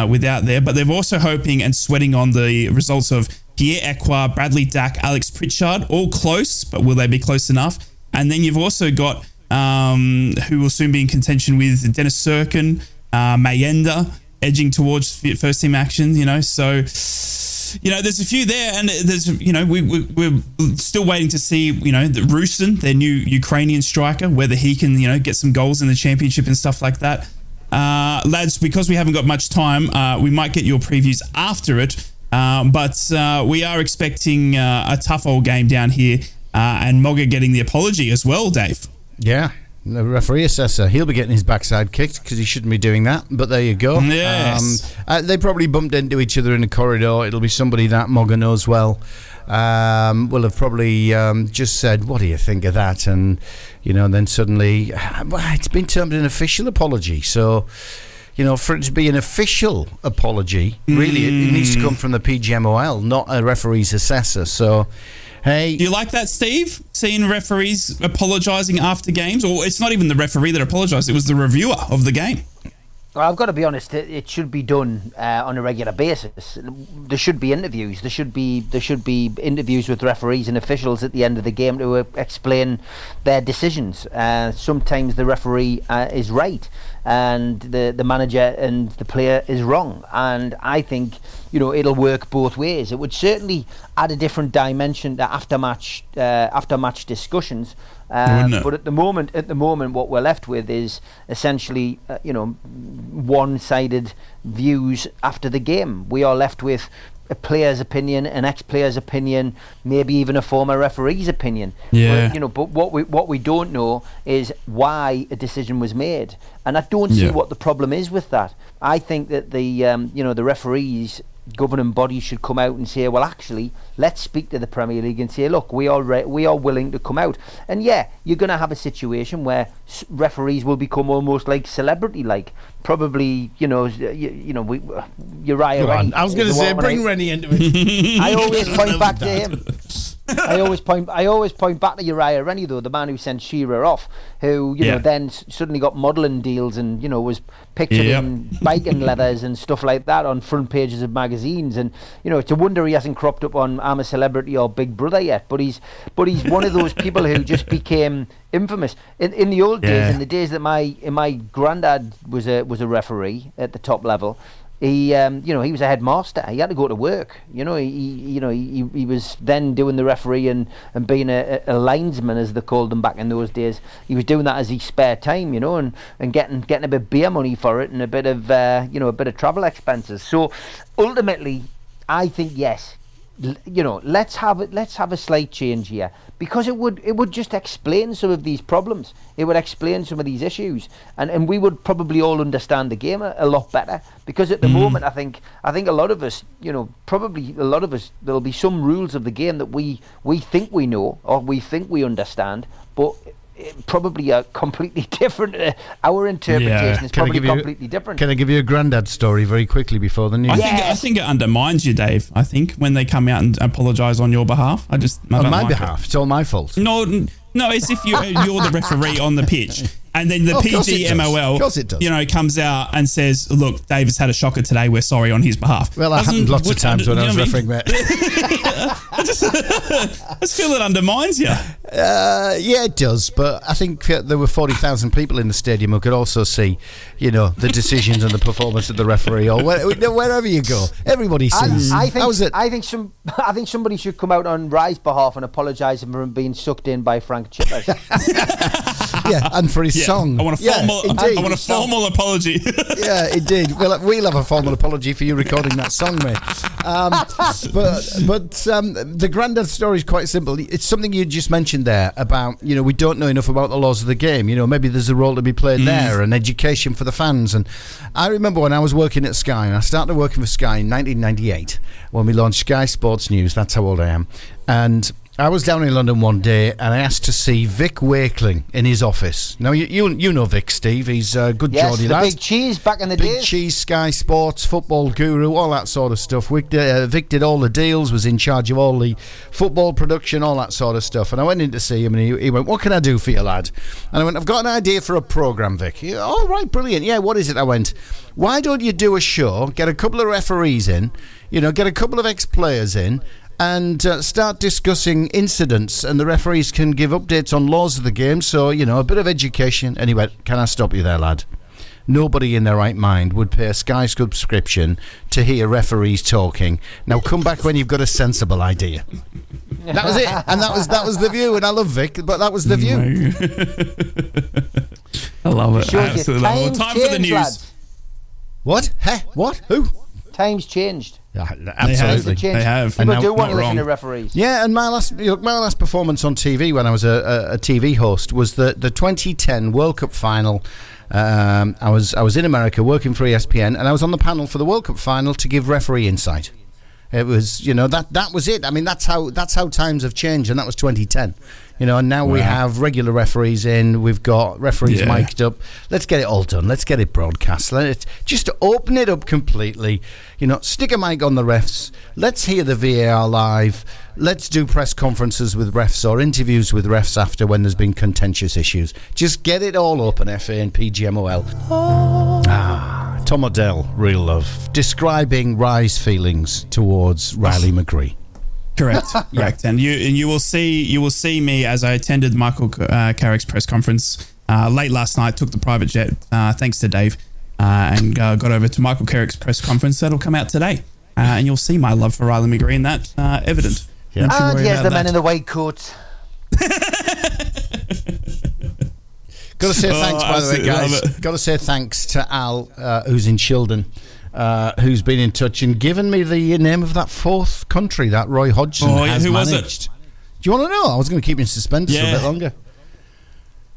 without there, but they're also hoping and sweating on the results of Pierre Ekwa, Bradley Dack, Alex Pritchard, all close, but will they be close enough? And then you've also got who will soon be in contention with Dennis Serkin, Mayenda, edging towards first team action, so there's a few there, and there's we're still waiting to see the Rusyn, their new Ukrainian striker, whether he can get some goals in the championship and stuff like that. Lads, because we haven't got much time, we might get your previews after it, but we are expecting a tough old game down here, and Mogga getting the apology as well, Dave. Yeah. The referee assessor, he'll be getting his backside kicked because he shouldn't be doing that, but there you go. Yes. They probably bumped into each other in the corridor. It'll be somebody that Mogga knows well. Will have probably just said, what do you think of that? And then suddenly it's been termed an official apology, so for it to be an official apology, really it needs to come from the PGMOL, not a referee's assessor. So hey, do you like that, Steve? Seeing referees apologising after games? Or it's not even the referee that apologised, it was the reviewer of the game. Well, I've got to be honest, it should be done on a regular basis. There should be interviews. There should be interviews with referees and officials at the end of the game to explain their decisions. Sometimes the referee is right and the manager and the player is wrong. And I think it'll work both ways. It would certainly add a different dimension to after match discussions. But at the moment, what we're left with is essentially, one-sided views after the game. We are left with a player's opinion, an ex-player's opinion, maybe even a former referee's opinion. Yeah. But what we don't know is why a decision was made, and I don't see what the problem is with that. I think that the referees governing body should come out and say, well, actually, let's speak to the Premier League and say, look, we are willing to come out. And yeah, you're going to have a situation where referees will become almost like celebrity-like. Probably, Uriah Rennie. I was going to say, bring Rennie into it. I always point back to him. I always point back to Uriah Rennie, though, the man who sent Shearer off, who then suddenly got modelling deals and was pictured in biking leathers and stuff like that on front pages of magazines, and it's a wonder he hasn't cropped up on I'm a Celebrity or Big Brother yet. But he's one of those people who just became infamous in the old days, in the days that my granddad was a referee at the top level. He was a headmaster. He had to go to work. He was then doing the referee and being a linesman, as they called them back in those days. He was doing that as his spare time, and getting a bit of beer money for it and a bit of travel expenses. So ultimately, I think yes. Let's have a slight change here, because it would just explain some of these problems. It would explain some of these issues, and we would probably all understand the game a lot better. Because at the moment, I think a lot of us, there'll be some rules of the game that we think we know or we think we understand, but probably are completely different. Our interpretation is probably completely different. Can I give you a granddad story very quickly before the news? I think it undermines you, Dave. I think when they come out and apologise on your behalf, on my behalf, it's all my fault. No, it's if you're the referee on the pitch. And then the PGMOL, comes out and says, look, David's had a shocker today. We're sorry on his behalf. Well, that happened lots of times when I was refereeing, mate. I just feel it undermines you. Yeah, it does. But I think there were 40,000 people in the stadium who could also see, the decisions and the performance of the referee, or wherever you go. Everybody sees. I think somebody should come out on Rye's behalf and apologise for him being sucked in by Frank Chippers. Yeah, and for his song. I want a formal apology. Yeah, indeed. We'll have a formal apology for you recording that song, mate. But the granddad story is quite simple. It's something you just mentioned there about, we don't know enough about the laws of the game. Maybe there's a role to be played there, and education for the fans. And I remember when I was working at Sky, and I started working for Sky in 1998 when we launched Sky Sports News. That's how old I am. And I was down in London one day and I asked to see Vic Wakeling in his office. Now, you know Vic, Steve. He's a good Geordie lad. Big Cheese back in the days. Big Cheese, Sky Sports, football guru, all that sort of stuff. Vic did all the deals, was in charge of all the football production, all that sort of stuff. And I went in to see him and he went, what can I do for you, lad? And I went, I've got an idea for a programme, Vic. He, all right, brilliant. Yeah, what is it? I went, why don't you do a show, get a couple of referees in, get a couple of ex-players in, and start discussing incidents, and the referees can give updates on laws of the game, so, a bit of education. And he went, can I stop you there, lad? Nobody in their right mind would pay a Sky subscription to hear referees talking. Now come back when you've got a sensible idea. That was it, and that was the view. And I love Vic, but that was the view. I love it. Absolutely love it. Time for the news. Lads. What? What? Who? Times changed. Yeah, absolutely. They have. People do want to listen to referees. Yeah, and my last performance on TV when I was a TV host was the 2010 World Cup final. I was in America working for ESPN, and I was on the panel for the World Cup final to give referee insight. It was, that was it. I mean, that's how times have changed, and that was 2010. And now we have regular referees in. We've got referees mic'd up. Let's get it all done. Let's get it broadcast. Let's just open it up completely. Stick a mic on the refs. Let's hear the VAR live. Let's do press conferences with refs or interviews with refs after when there's been contentious issues. Just get it all open, FA and PGMOL. Tom O'Dell, real love, describing Rye's feelings towards Riley McGree. Correct. And you will see me as I attended Michael Carrick's press conference late last night. Took the private jet, thanks to Dave, and got over to Michael Carrick's press conference. That'll come out today, and you'll see my love for Riley McGree in that evident. Yeah. And yes, the men in the white coats. Got to say thanks, by the way, guys. Got to say thanks to Al, who's in Shildon, who's been in touch and given me the name of that fourth country that Roy Hodgson has who managed. was it? Do you want to know? I was going to keep you in suspense for a bit longer.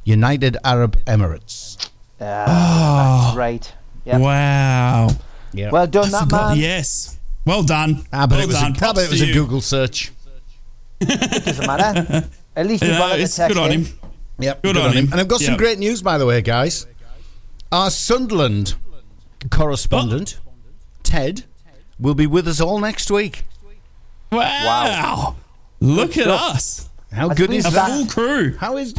United Arab Emirates. That's right. Yep. Wow. Yeah. Well done, that man. Yes. Well done. But well it was, done. it was a Google search. It doesn't matter. At least you've got it to text good on him. Yep, Good on him. And I've got some great news, by the way, guys. Our Sunderland correspondent, Ted, will be with us all next week. Wow. Look at us. How good is A that? full crew. How good is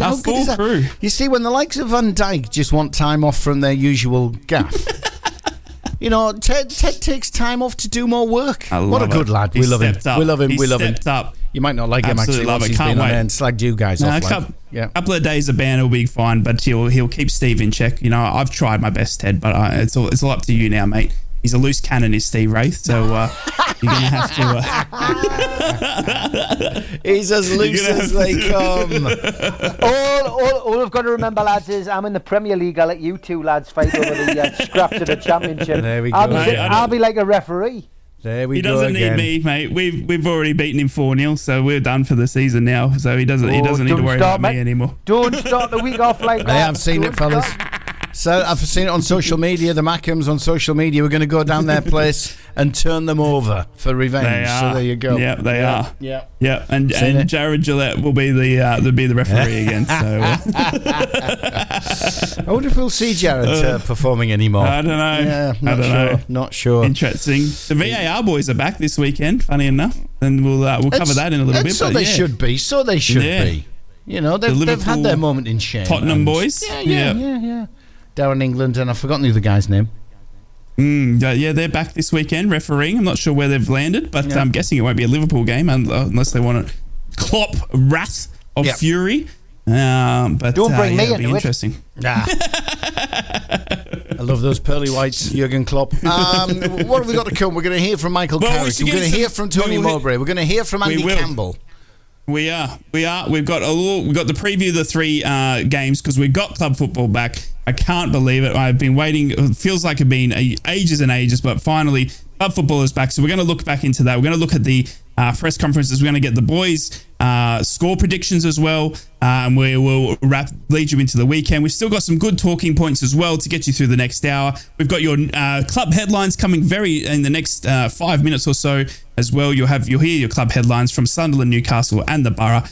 that? Crew. You see, when the likes of Van Dijk just want time off from their usual gaff, you know, Ted takes time off to do more work. What a good lad. We love him. We love him. We love him. Up. You might not like him, actually, Absolutely love once it. he's Can't been on wait. there and slagged you guys off. A couple of days of ban will be fine, but he'll keep Steve in check. You know, I've tried my best, Ted, but it's all up to you now, mate. He's a loose cannon, is Steve Wraith, so you're going to have to... He's as loose as they come. All I've got to remember, lads, is I'm in the Premier League. I'll let you two lads fight over the scraps of the Championship. There we go. I'll be like a referee. There we He go doesn't again. need me, mate. We've already beaten him 4-0, so we're done for the season now. So he doesn't need to worry about me anymore. Don't start the week off like that. I have seen it, fellas. So I've seen it on social media. The Mackhams on social media. We're going to go down their place and turn them over for revenge. They are. So there you go. Yeah, they are. Yeah. Yeah, and Jared Gillette will be the referee again. So I wonder if we'll see Jared performing anymore. I don't know. Yeah, I don't know. Not sure. Interesting. The VAR boys are back this weekend. Funny enough, and we'll cover that in a little bit. So but they should be. So they should be. You know, they've had their moment in shame. Tottenham boys. Yeah. Down in England, and I've forgotten the other guy's name. Yeah, they're back this weekend refereeing. I'm not sure where they've landed, but I'm guessing it won't be a Liverpool game unless they want to clop wrath of fury. But don't bring me it'll into be interesting. Nah. I love those pearly whites, Jurgen Klopp. What have we got to come? We're going to hear from Michael Carrick. We're going to hear from Tony Mowbray. We're going to hear from Andy Campbell. We are. We've got the preview of the three games because we've got club football back. I can't believe it. I've been waiting. It feels like it's been ages and ages, but finally club football is back. So we're going to look back into that. We're going to look at the press conferences. We're going to get the boys' score predictions as well, and we will lead you into the weekend. We've still got some good talking points as well to get you through the next hour. We've got your club headlines coming in the next 5 minutes or so as well. You'll hear your club headlines from Sunderland, Newcastle, and the Boro.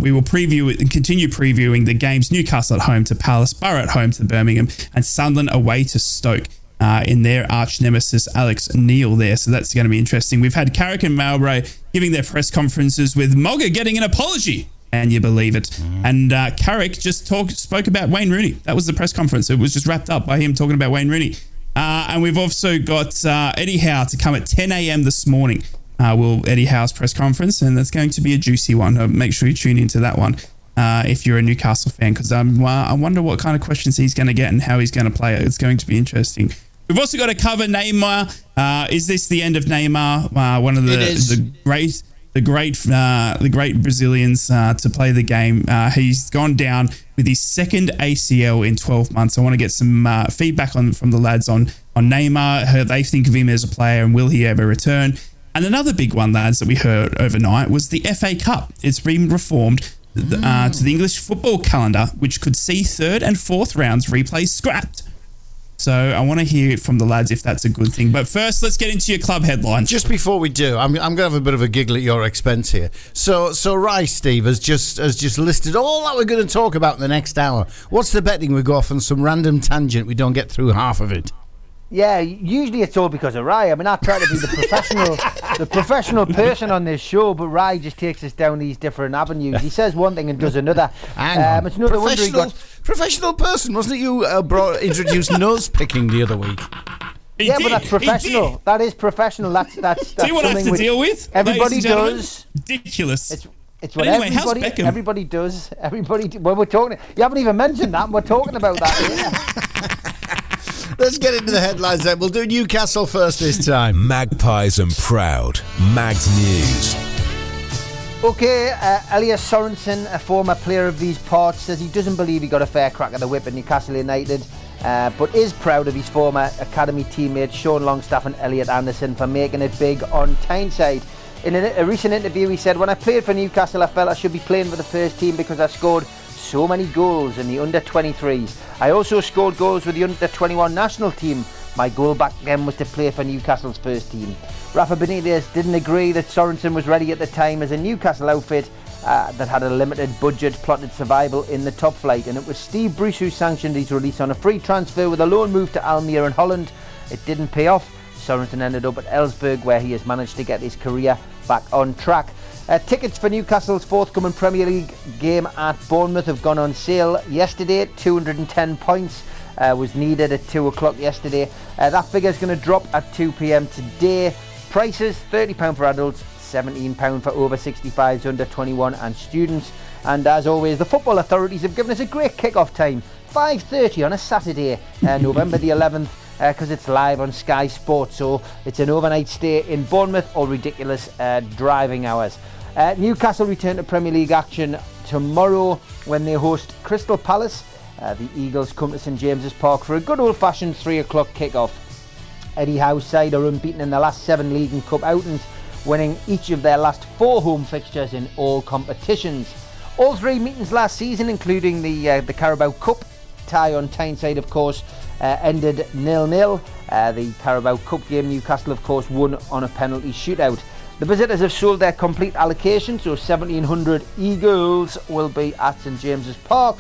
We will preview it and continue previewing the games. Newcastle at home to Palace, Boro at home to Birmingham, and Sunderland away to Stoke in their arch nemesis Alex Neil there. So that's going to be interesting. We've had Carrick and Mowbray giving their press conferences with Mogga getting an apology. And you believe it. And Carrick just spoke about Wayne Rooney. That was the press conference. It was just wrapped up by him talking about Wayne Rooney. And we've also got Eddie Howe to come at 10 a.m. this morning. Eddie Howe's press conference, and that's going to be a juicy one. Make sure you tune into that one if you're a Newcastle fan, because I wonder what kind of questions he's going to get and how he's going to play it. It's going to be interesting. We've also got to cover Neymar. Is this the end of Neymar? One of the great Brazilians to play the game. He's gone down with his second ACL in 12 months. I want to get some feedback from the lads on Neymar, how they think of him as a player, and will he ever return? And another big one, lads, that we heard overnight was the FA Cup. It's been reformed to the English football calendar, which could see third and fourth rounds replays scrapped. So I want to hear it from the lads if that's a good thing. But first, let's get into your club headlines. Just before we do, I'm going to have a bit of a giggle at your expense here. So Rice, Steve, has just listed all that we're going to talk about in the next hour. What's the betting we go off on some random tangent we don't get through half of it? Yeah, usually it's all because of Rai. I mean, I try to be the professional person on this show, but Rai just takes us down these different avenues. He says one thing and does another. Hang on. It's another wonder he got... Professional person, wasn't it you introduced nose picking the other week? But that's professional. That is professional. That's See what I have to deal with? Everybody does. Ridiculous. It's what anyway, everybody does. Well, we're talking. You haven't even mentioned that. And we're talking about that here. Let's get into the headlines then. We'll do Newcastle first this time. Magpies and proud. Mags News. Okay, Elias Sorensen, a former player of these parts, says he doesn't believe he got a fair crack at the whip at Newcastle United, but is proud of his former academy teammates Sean Longstaff and Elliot Anderson for making it big on Tyneside. In a recent interview, he said, "When I played for Newcastle, I felt I should be playing for the first team because I scored so many goals in the under-23s. I also scored goals with the under-21 national team. My goal back then was to play for Newcastle's first team." Rafa Benitez didn't agree that Sorensen was ready at the time, as a Newcastle outfit that had a limited budget plotted survival in the top flight, and it was Steve Bruce who sanctioned his release on a free transfer with a loan move to Almere in Holland. It didn't pay off. Sorensen ended up at Elfsborg, where he has managed to get his career back on track. Tickets for Newcastle's forthcoming Premier League game at Bournemouth have gone on sale yesterday. 210 points was needed at 2 o'clock yesterday. That figure is going to drop at 2 p.m. today. Prices, £30 for adults, £17 for over 65s, under 21 and students. And as always, the football authorities have given us a great kick-off time, 5:30 on a Saturday, November the 11th, because it's live on Sky Sports. So it's an overnight stay in Bournemouth or ridiculous driving hours. Newcastle return to Premier League action tomorrow when they host Crystal Palace. The Eagles come to St James's Park for a good old-fashioned 3 o'clock kick-off. Eddie Howe's side are unbeaten in the last 7 League and Cup outings, winning each of their last 4 home fixtures in all competitions. All 3 meetings last season, including the Carabao Cup tie on Tyneside, of course, ended 0-0. The Carabao Cup game, Newcastle, of course, won on a penalty shootout. The visitors have sold their complete allocation, so 1,700 Eagles will be at St James's Park.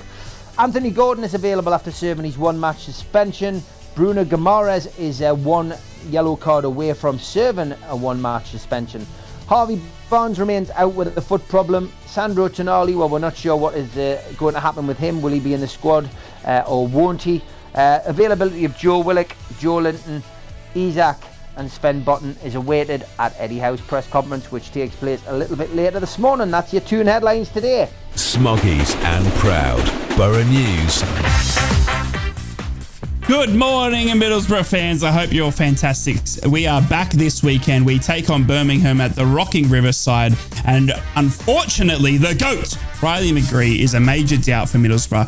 Anthony Gordon is available after serving his 1-match suspension. Bruno Guimaraes is 1 yellow card away from serving a 1-match suspension. Harvey Barnes remains out with a foot problem. Sandro Tonali, well, we're not sure what is going to happen with him. Will he be in the squad or won't he? Availability of Joe Willock, Joe Linton, Isaac and Sven Botten is awaited at Eddie Howe's press conference, which takes place a little bit later this morning. That's your 2 headlines today. Smoggies and Proud. Boro News. Good morning, Middlesbrough fans. I hope you're fantastic. We are back this weekend. We take on Birmingham at the rocking Riverside. And unfortunately, the GOAT, Riley McGree, is a major doubt for Middlesbrough.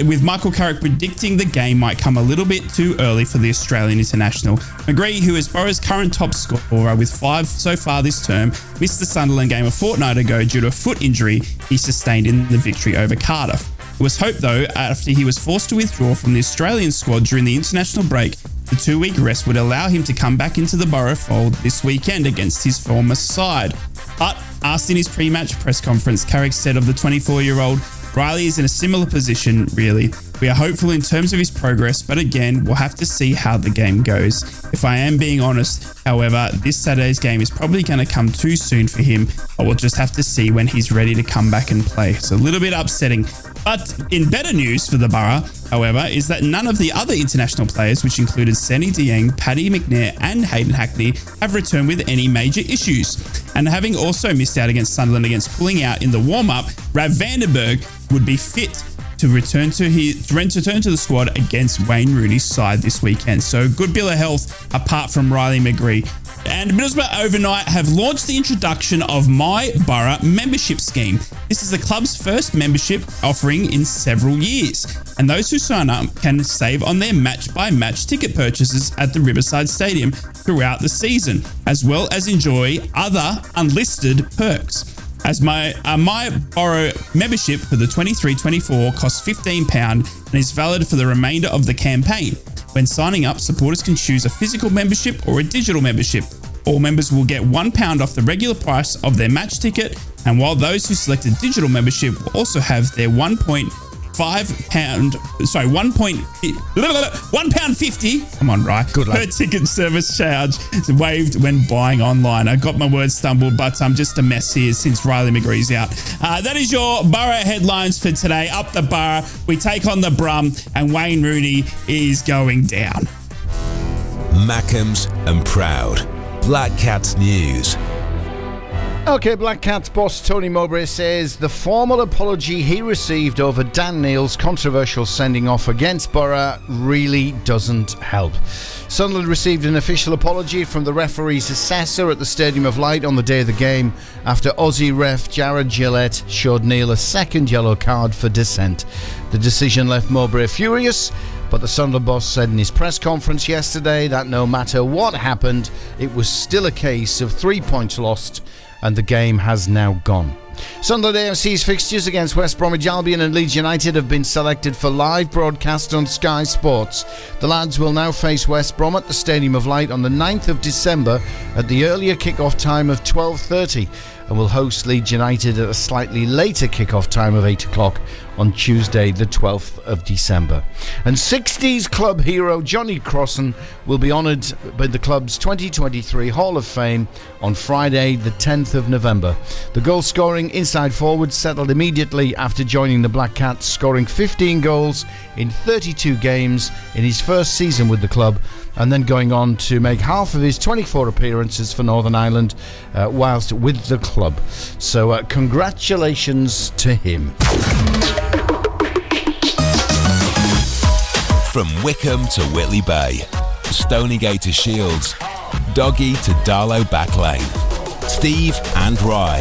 With Michael Carrick predicting the game might come a little bit too early for the Australian international. McGree, who is Boro's current top scorer with 5 so far this term, missed the Sunderland game a fortnight ago due to a foot injury he sustained in the victory over Cardiff. It was hoped, though, after he was forced to withdraw from the Australian squad during the international break, the 2-week rest would allow him to come back into the Boro fold this weekend against his former side. But asked in his pre-match press conference, Carrick said of the 24-year-old, Riley is in a similar position, really. We are hopeful in terms of his progress, but again, we'll have to see how the game goes. If I am being honest, however, this Saturday's game is probably going to come too soon for him, but we'll just have to see when he's ready to come back and play. It's a little bit upsetting. But in better news for the Boro, however, is that none of the other international players, which included Seni Dieng, Paddy McNair and Hayden Hackney, have returned with any major issues. And having also missed out against Sunderland against pulling out in the warm-up, Rav Vandenberg would be fit to return to the squad against Wayne Rooney's side this weekend. So good bill of health apart from Riley McGree. And Middlesbrough overnight have launched the introduction of My Boro membership scheme. This is the club's first membership offering in several years. And those who sign up can save on their match-by-match ticket purchases at the Riverside Stadium throughout the season, as well as enjoy other unlisted perks. As my Boro membership for the 23-24 costs £15 and is valid for the remainder of the campaign. When signing up, supporters can choose a physical membership or a digital membership. All members will get £1 off the regular price of their match ticket, and while those who select a digital membership will also have their £1.50, come on, right, good per ticket service charge waived when buying online. I got my words stumbled, but I'm just a mess here since Riley McGree's out. That is your Boro headlines for today. Up the Boro, we take on the Brum, and Wayne Rooney is going down. Mackems and Proud. Black Cats News. Okay, Black Cats boss Tony Mowbray says the formal apology he received over Dan Neil's controversial sending off against Boro really doesn't help. Sunderland received an official apology from the referee's assessor at the Stadium of Light on the day of the game after Aussie ref Jared Gillette showed Neil a second yellow card for dissent. The decision left Mowbray furious, but the Sunderland boss said in his press conference yesterday that no matter what happened, it was still a case of 3 points lost and the game has now gone. Sunderland AFC's fixtures against West Bromwich Albion and Leeds United have been selected for live broadcast on Sky Sports. The lads will now face West Brom at the Stadium of Light on the 9th of December at the earlier kick-off time of 12:30 and will host Leeds United at a slightly later kick-off time of 8 o'clock on Tuesday the 12th of December. And 60s club hero Johnny Crossan will be honoured by the club's 2023 Hall of Fame on Friday the 10th of November. The goal-scoring inside forward settled immediately after joining the Black Cats, scoring 15 goals in 32 games in his first season with the club, and then going on to make half of his 24 appearances for Northern Ireland whilst with the club. So congratulations to him. From Wickham to Whitley Bay, Stonygate to Shields, Doggy to Darlow Backlane, Steve and Rye,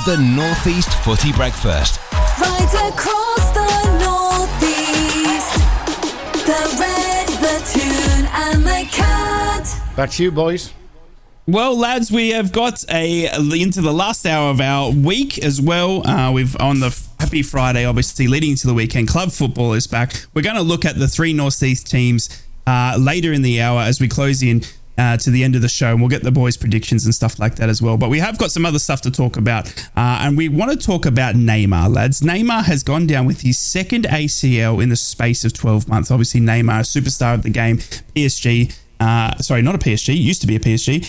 the North East Footy Breakfast. Right across the North East, the Red, the Toon and the Cat. Back to you, boys. Well, lads, we have got into the last hour of our week as well. We've on the Happy Friday, obviously, leading into the weekend. Club football is back. We're going to look at the three North East teams later in the hour as we close in to the end of the show, and we'll get the boys' predictions and stuff like that as well. But we have got some other stuff to talk about, and we want to talk about Neymar, lads. Neymar has gone down with his second ACL in the space of 12 months. Obviously, Neymar, a superstar of the game, PSG. Sorry, not a PSG, used to be a PSG.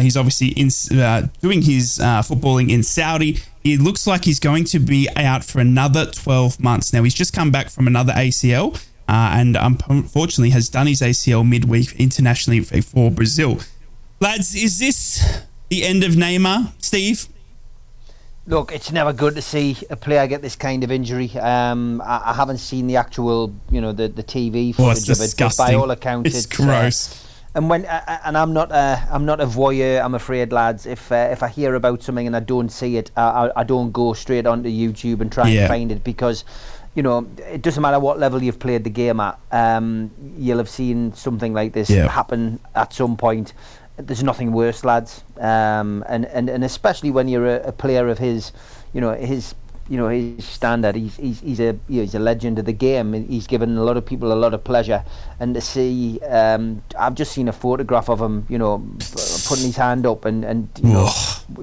He's obviously doing his footballing in Saudi. It looks like he's going to be out for another 12 months. Now, he's just come back from another ACL and unfortunately has done his ACL midweek internationally for Brazil. Lads, is this the end of Neymar, Steve? Look, it's never good to see a player get this kind of injury. I haven't seen the actual, the TV footage of it, but by all accounts, it's gross. And I'm not a voyeur, I'm afraid, lads. If I hear about something and I don't see it, I don't go straight onto YouTube and try and find it, because it doesn't matter what level you've played the game at. You'll have seen something like this happen at some point. There's nothing worse, lads. And especially when you're a player of his standard. He's a legend of the game. He's given a lot of people a lot of pleasure. And to see, I've just seen a photograph of him, putting his hand up and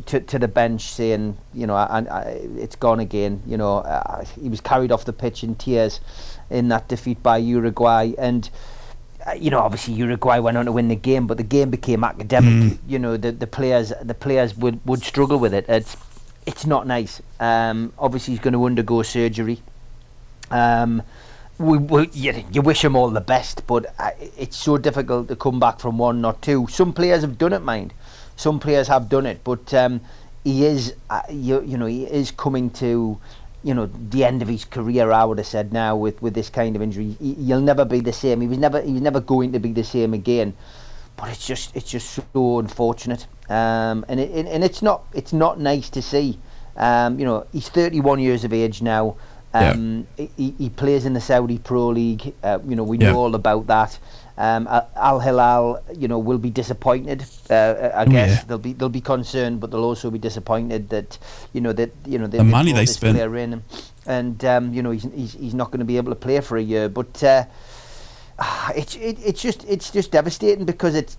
to the bench saying, it's gone again. He was carried off the pitch in tears in that defeat by Uruguay, and obviously Uruguay went on to win the game, but the game became academic. The players would struggle with it. It's not nice. Obviously, he's going to undergo surgery. You wish him all the best, but it's so difficult to come back from one or two. Some players have done it, mind. Some players have done it, but he is, he is coming to, the end of his career. I would have said now with this kind of injury, he'll never be the same. He was never going to be the same again. But it's just so unfortunate, and it's not nice to see. He's 31 years of age now. He plays in the Saudi Pro League. We know all about that. Al Hilal, will be disappointed. I guess they'll be concerned, but they'll also be disappointed that the money they spent player in him, and he's not going to be able to play for a year. But it's just devastating, because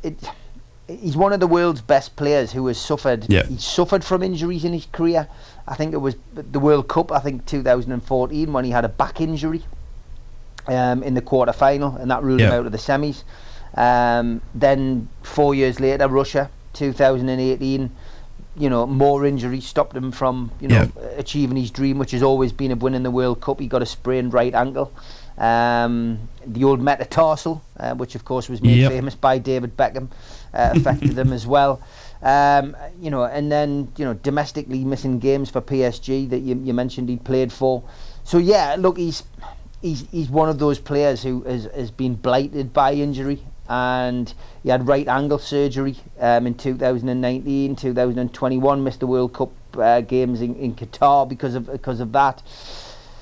he's one of the world's best players who has suffered. He's suffered from injuries in his career. I think it was the World Cup, 2014, when he had a back injury in the quarter-final, and that ruled him out of the semis. Then 4 years later, Russia, 2018, more injuries stopped him from achieving his dream, which has always been of winning the World Cup. He got a sprained right ankle. The old metatarsal, which of course was made famous by David Beckham, affected him as well. And then domestically missing games for PSG that you mentioned he'd played for. So yeah, look, he's one of those players who has been blighted by injury, and he had right angle surgery in 2019, 2021, missed the World Cup games in Qatar because of that.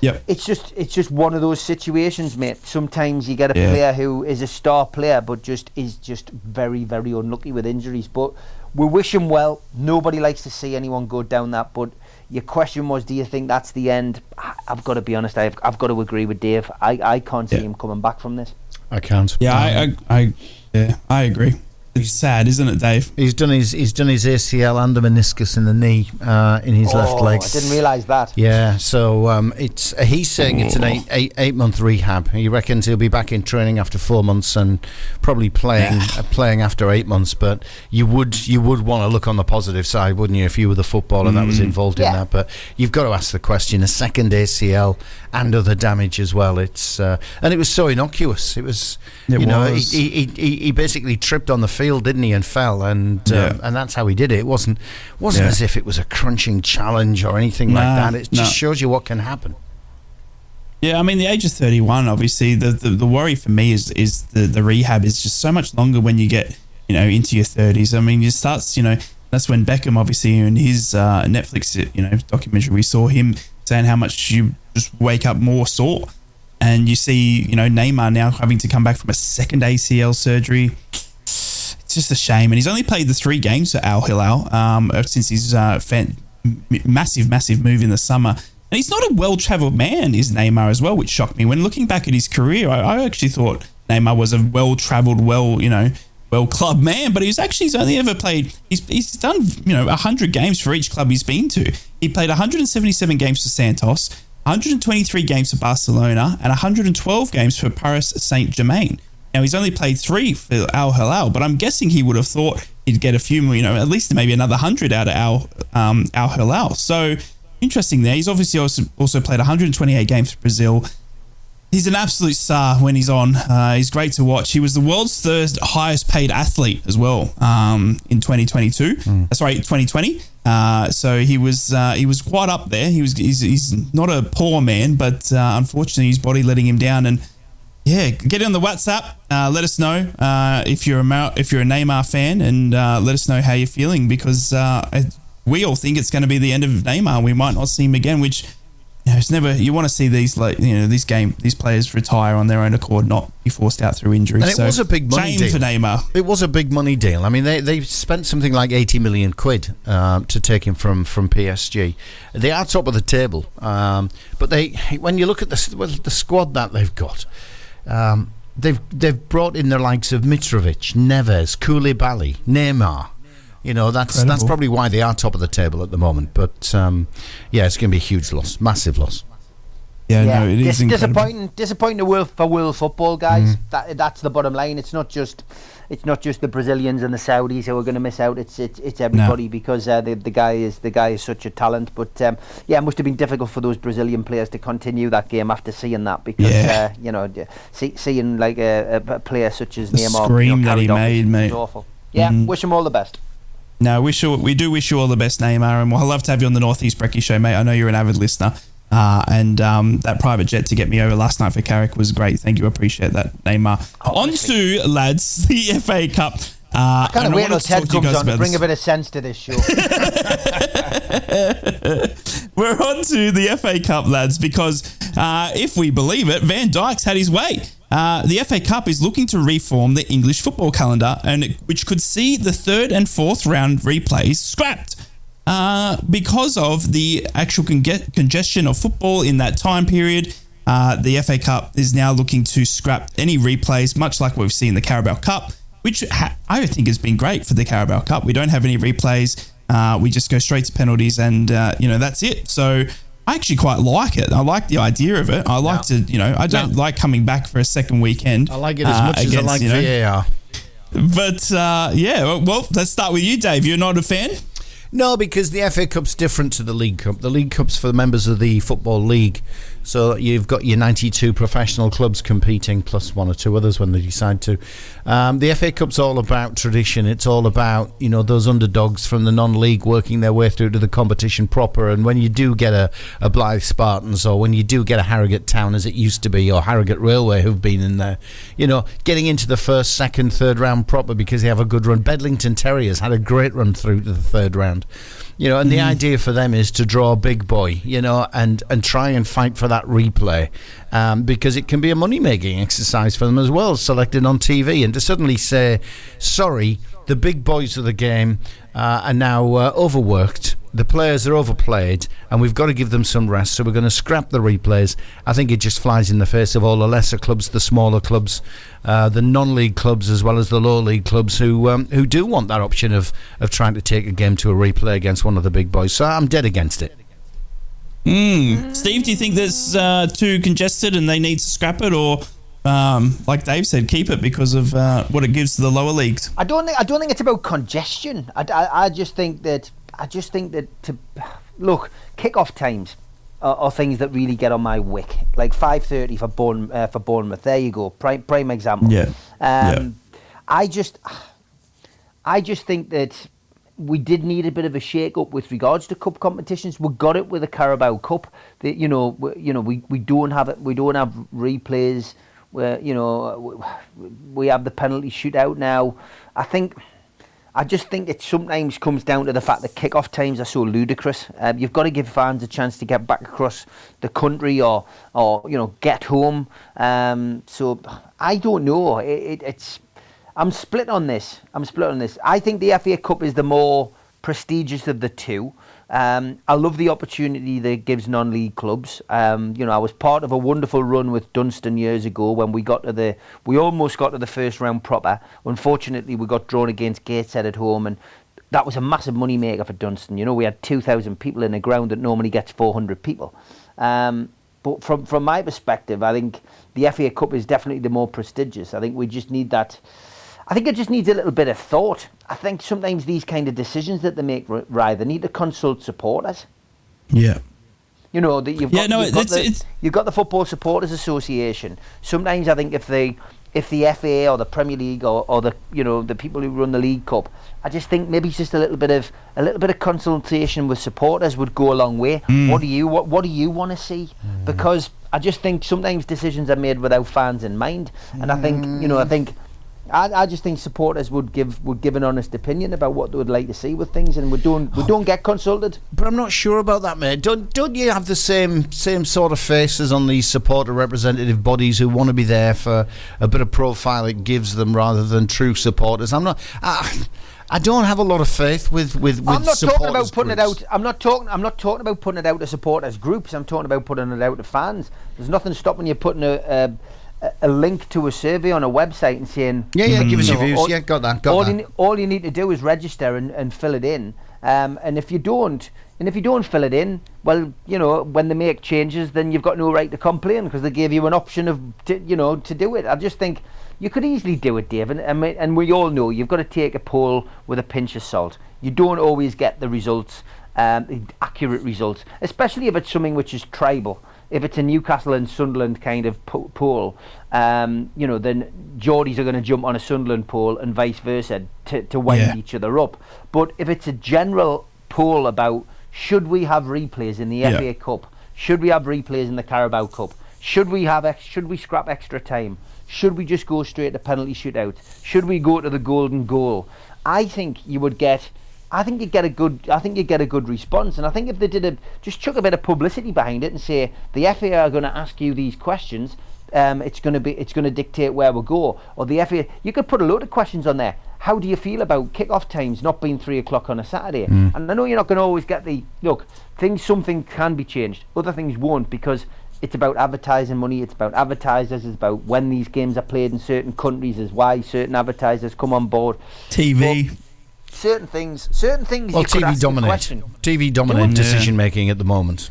Yep. It's just one of those situations, mate. Sometimes you get a player who is a star player but is very, very unlucky with injuries. But we wish him well. Nobody likes to see anyone go down that. But your question was, do you think that's the end? I've got to be honest. I've got to agree with Dave. I can't see him coming back from this. I can't. Yeah, I agree. It's sad, isn't it, Dave? He's done his ACL and the meniscus in the knee in his left leg. I didn't realise that. Yeah, so he's saying it's an eight month rehab. He reckons he'll be back in training after 4 months and probably playing after 8 months. But you would want to look on the positive side, wouldn't you, if you were the footballer that was involved in that? But you've got to ask the question: a second ACL and other damage as well. It's and it was so innocuous. It was. He basically tripped on the field, didn't he, and fell, and that's how he did it. It wasn't as if it was a crunching challenge or anything like that. It just shows you what can happen. Yeah, I mean, the age of 31, obviously, the worry for me is the rehab is just so much longer when you get into your 30s. I mean, you start that's when Beckham, obviously, in his Netflix documentary, we saw him saying how much you just wake up more sore. And you see, Neymar now having to come back from a second ACL surgery. It's just a shame. And he's only played the 3 games for Al Hilal since his massive move in the summer. And he's not a well-travelled man, is Neymar as well, which shocked me. When looking back at his career, I actually thought Neymar was a well-travelled, well-clubbed man. But he's only ever played. He's done 100 games for each club he's been to. He played 177 games for Santos, 123 games for Barcelona, and 112 games for Paris Saint-Germain. Now, he's only played 3 for Al Hilal, but I'm guessing he would have thought he'd get a few more, at least maybe another 100 out of Al Hilal. So, interesting there. He's obviously also played 128 games for Brazil. He's an absolute star when he's on. He's great to watch. He was the world's 3rd highest paid athlete as well in 2022. 2020. So he was quite up there. He's not a poor man, but unfortunately his body letting him down. And get on the WhatsApp. Let us know if you're a Neymar fan, and let us know how you're feeling, because we all think it's going to be the end of Neymar. We might not see him again, which it's never. You want to see these these players retire on their own accord, not be forced out through injury. And it was a big money deal for Neymar. It was a big money deal. I mean, they spent something like 80 million quid to take him from PSG. They are top of the table, but when you look at the squad that they've got, they've brought in the likes of Mitrovic, Neves, Koulibaly, Neymar. That's probably why they are top of the table at the moment. But it's going to be a huge loss, massive loss. Yeah, no, it is incredible. Disappointing for world football, guys. That's the bottom line. It's not just the Brazilians and the Saudis who are going to miss out. It's everybody, because the guy is such a talent. But it must have been difficult for those Brazilian players to continue that game after seeing that, because seeing like a player such as Neymar, scream that he made, mate, awful. Wish him all the best. No, we do wish you all the best, Neymar, and we'll love to have you on the Northeast Brekky Show, mate. I know you're an avid listener, and that private jet to get me over last night for Carrick was great. Thank you, appreciate that, Neymar. On to, lads, the FA Cup. I can't wait till Ted comes on to bring a bit of sense to this show. We're on to the FA Cup, lads, because if we believe it, Van Dijk's had his way. The FA Cup is looking to reform the English football calendar, which could see the 3rd and 4th round replays scrapped because of the actual congestion of football in that time period. The FA Cup is now looking to scrap any replays, much like we've seen the Carabao Cup, which I think has been great for the Carabao Cup. We don't have any replays. We just go straight to penalties, and that's it. So I actually quite like it. I like the idea of it. I like to, I don't like coming back for a second weekend. I like it as much as I like VAR. But, well, let's start with you, Dave. You're not a fan? No, because the FA Cup's different to the League Cup. The League Cup's for the members of the Football League. So you've got your 92 professional clubs competing, plus one or two others when they decide to. The FA Cup's all about tradition. It's all about, those underdogs from the non-league working their way through to the competition proper. And when you do get a Blythe Spartans, or when you do get a Harrogate Town as it used to be, or Harrogate Railway who've been in there, getting into the first, second, third round proper because they have a good run. Bedlington Terriers had a great run through to the third round. And the idea for them is to draw a big boy, and try and fight for that replay, because it can be a money-making exercise for them as well, selected on TV, and to suddenly say, sorry, the big boys of the game are now overworked, the players are overplayed, and we've got to give them some rest, so we're going to scrap the replays. I think it just flies in the face of all the lesser clubs, the smaller clubs, the non-league clubs, as well as the low-league clubs who do want that option of trying to take a game to a replay against one of the big boys. So I'm dead against it. Steve, do you think that's too congested and they need to scrap it, or like Dave said, keep it because of what it gives to the lower leagues? I don't think it's about congestion. I just think that kick-off times are things that really get on my wick. Like 5:30 for Bournemouth. There you go, prime example. I just think that we did need a bit of a shake-up with regards to cup competitions. We got it with the Carabao Cup. We don't have it. We don't have replays. Where we have the penalty shootout now. I just think it sometimes comes down to the fact that kick-off times are so ludicrous. You've got to give fans a chance to get back across the country or get home. So I don't know. I'm split on this. I think the FA Cup is the more prestigious of the two. I love the opportunity that it gives non-league clubs. I was part of a wonderful run with Dunstan years ago when we almost got to the first round proper. Unfortunately, we got drawn against Gateshead at home, and that was a massive money maker for Dunstan. We had 2,000 people in a ground that normally gets 400 people. But from my perspective, I think the FA Cup is definitely the more prestigious. I think we just need that. I think it just needs a little bit of thought. I think sometimes these kind of decisions that they make, they need to consult supporters. Yeah. You've got the Football Supporters Association. Sometimes I think if the FA or the Premier League or the the people who run the League Cup, I just think maybe it's just a little bit of consultation with supporters would go a long way. What do you want to see? Because I just think sometimes decisions are made without fans in mind, and I think. I just think supporters would give an honest opinion about what they would like to see with things, and we don't get consulted. But I'm not sure about that, mate. Don't you have the same sort of faces on these supporter representative bodies who want to be there for a bit of profile it gives them rather than true supporters? I don't have a lot of faith with I'm not talking about putting groups. it out. I'm not talking about putting it out to supporters groups. I'm talking about putting it out to fans. There's nothing stopping you putting a link to a survey on a website and saying give us your views. Got that. All you need to do is register and fill it in, and if you don't fill it in, well, when they make changes, then you've got no right to complain because they gave you an option to do it. I just think you could easily do it, Dave, and we all know you've got to take a poll with a pinch of salt. You don't always get the results, accurate results, especially if it's something which is tribal. If it's a Newcastle and Sunderland kind of poll, then Geordies are going to jump on a Sunderland poll and vice versa to wind each other up. But if it's a general poll about should we have replays in the FA Cup, should we have replays in the Carabao Cup, should we scrap extra time, should we just go straight to penalty shootout, should we go to the golden goal, I think you'd get a good response. And I think if they did just chuck a bit of publicity behind it and say the FA are going to ask you these questions, it's going to dictate where we go. Or the FA, you could put a load of questions on there. How do you feel about kick-off times not being 3 o'clock on a Saturday? And I know you're not going to always get something can be changed, other things won't, because it's about advertising money, it's about advertisers, it's about when these games are played in certain countries, is why certain advertisers come on board. TV. But certain things. Well, TV dominate decision making at the moment,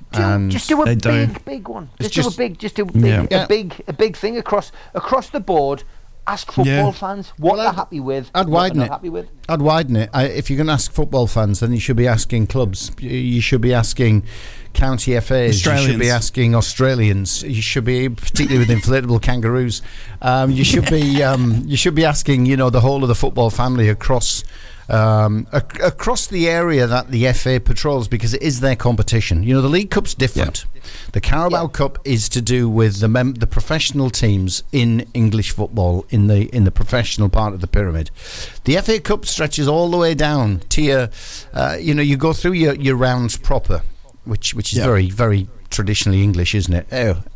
just do a big one. Just do a big thing across the board. Ask football fans what they're happy with. I'd widen it. Happy with. I'd widen it. If you're going to ask football fans, then you should be asking clubs. You should be asking county FAs. You should be asking Australians. You should be, particularly with inflatable kangaroos. You should be asking, the whole of the football family across the area that the FA patrols, because it is their competition. The League Cup's different. Yeah. The Carabao Cup is to do with the professional teams in English football in the professional part of the pyramid. The FA Cup stretches all the way down to you go through your rounds proper, which is very, very traditionally English, isn't it?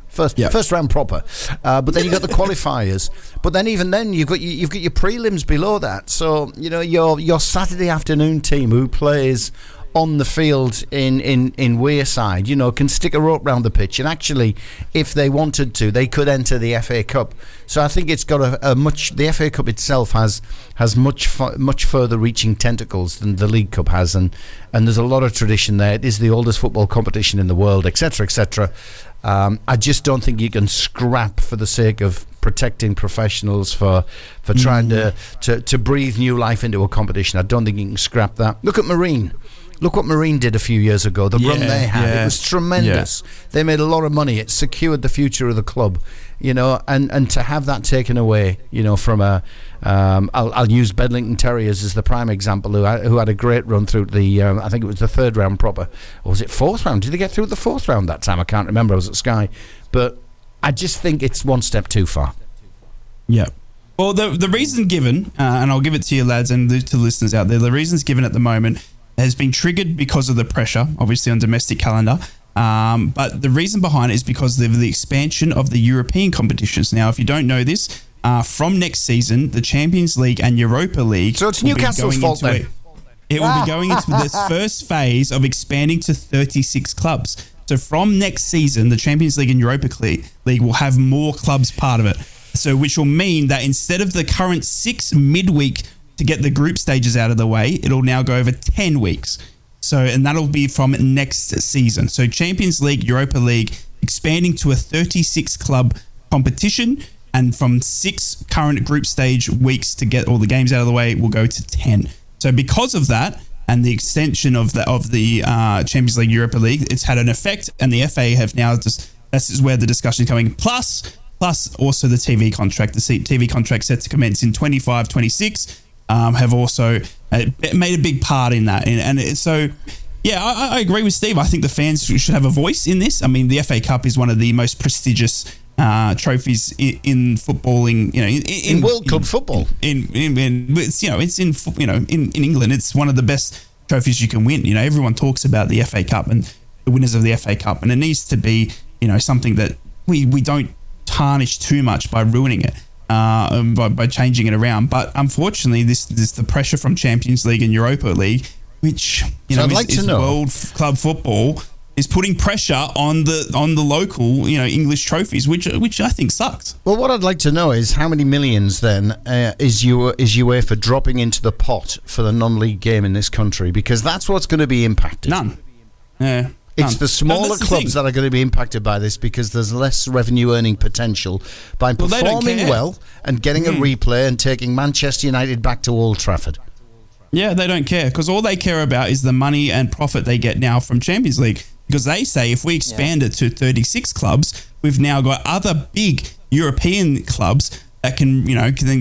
First round proper, but then you got the qualifiers. But then even then you've got your prelims below that. So your Saturday afternoon team who plays on the field in Wearside, can stick a rope round the pitch, and actually, if they wanted to, they could enter the FA Cup. So I think it's got the FA Cup itself has much further reaching tentacles than the League Cup has, and there's a lot of tradition there. It is the oldest football competition in the world, etc., etc. I just don't think you can scrap for the sake of protecting professionals for trying to breathe new life into a competition. I don't think you can scrap that. Look at Marine. Look what Marine did a few years ago. The run they had, it was tremendous. Yeah. They made a lot of money. It secured the future of the club, and to have that taken away, from I'll use Bedlington Terriers as the prime example, who had a great run through the, I think it was the third round proper, or was it fourth round? Did they get through the fourth round that time? I can't remember. I was at Sky, but I just think it's one step too far. Yeah. Well, the reason given, and I'll give it to you lads and to the listeners out there, the reasons given at the moment has been triggered because of the pressure, obviously, on domestic calendar. But the reason behind it is because of the expansion of the European competitions. Now, if you don't know this, from next season, the Champions League and Europa League... So it's Newcastle's fault then? It will be going into this first phase of expanding to 36 clubs. So from next season, the Champions League and Europa League will have more clubs part of it. So which will mean that instead of the current 6 midweek to get the group stages out of the way, it'll now go over 10 weeks. So, and that'll be from next season. So Champions League, Europa League, expanding to a 36 club competition, and from 6 current group stage weeks to get all the games out of the way, will go to 10. So because of that, and the extension of the Champions League, Europa League, it's had an effect, and the FA have now this is where the discussion is coming. Plus also the TV contract. The TV contract set to commence in 25-26. Have also made a big part in that. I agree with Steve. I think the fans should have a voice in this. I mean, the FA Cup is one of the most prestigious trophies in footballing. In World Club football. In England, it's one of the best trophies you can win. Everyone talks about the FA Cup and the winners of the FA Cup, and it needs to be something that we don't tarnish too much by ruining it. By changing it around, but unfortunately, this the pressure from Champions League and Europa League, which is world club football, is putting pressure on the local English trophies, which I think sucks. Well, what I'd like to know is how many millions then is UEFA dropping into the pot for the non-league game in this country, because that's what's going to be impacted. None. Yeah. It's the smaller clubs that are going to be impacted by this, because there's less revenue earning potential by performing well and getting a replay and taking Manchester United back to Old Trafford. Yeah, they don't care, because all they care about is the money and profit they get now from Champions League, because they say if we expand it to 36 clubs, we've now got other big European clubs that can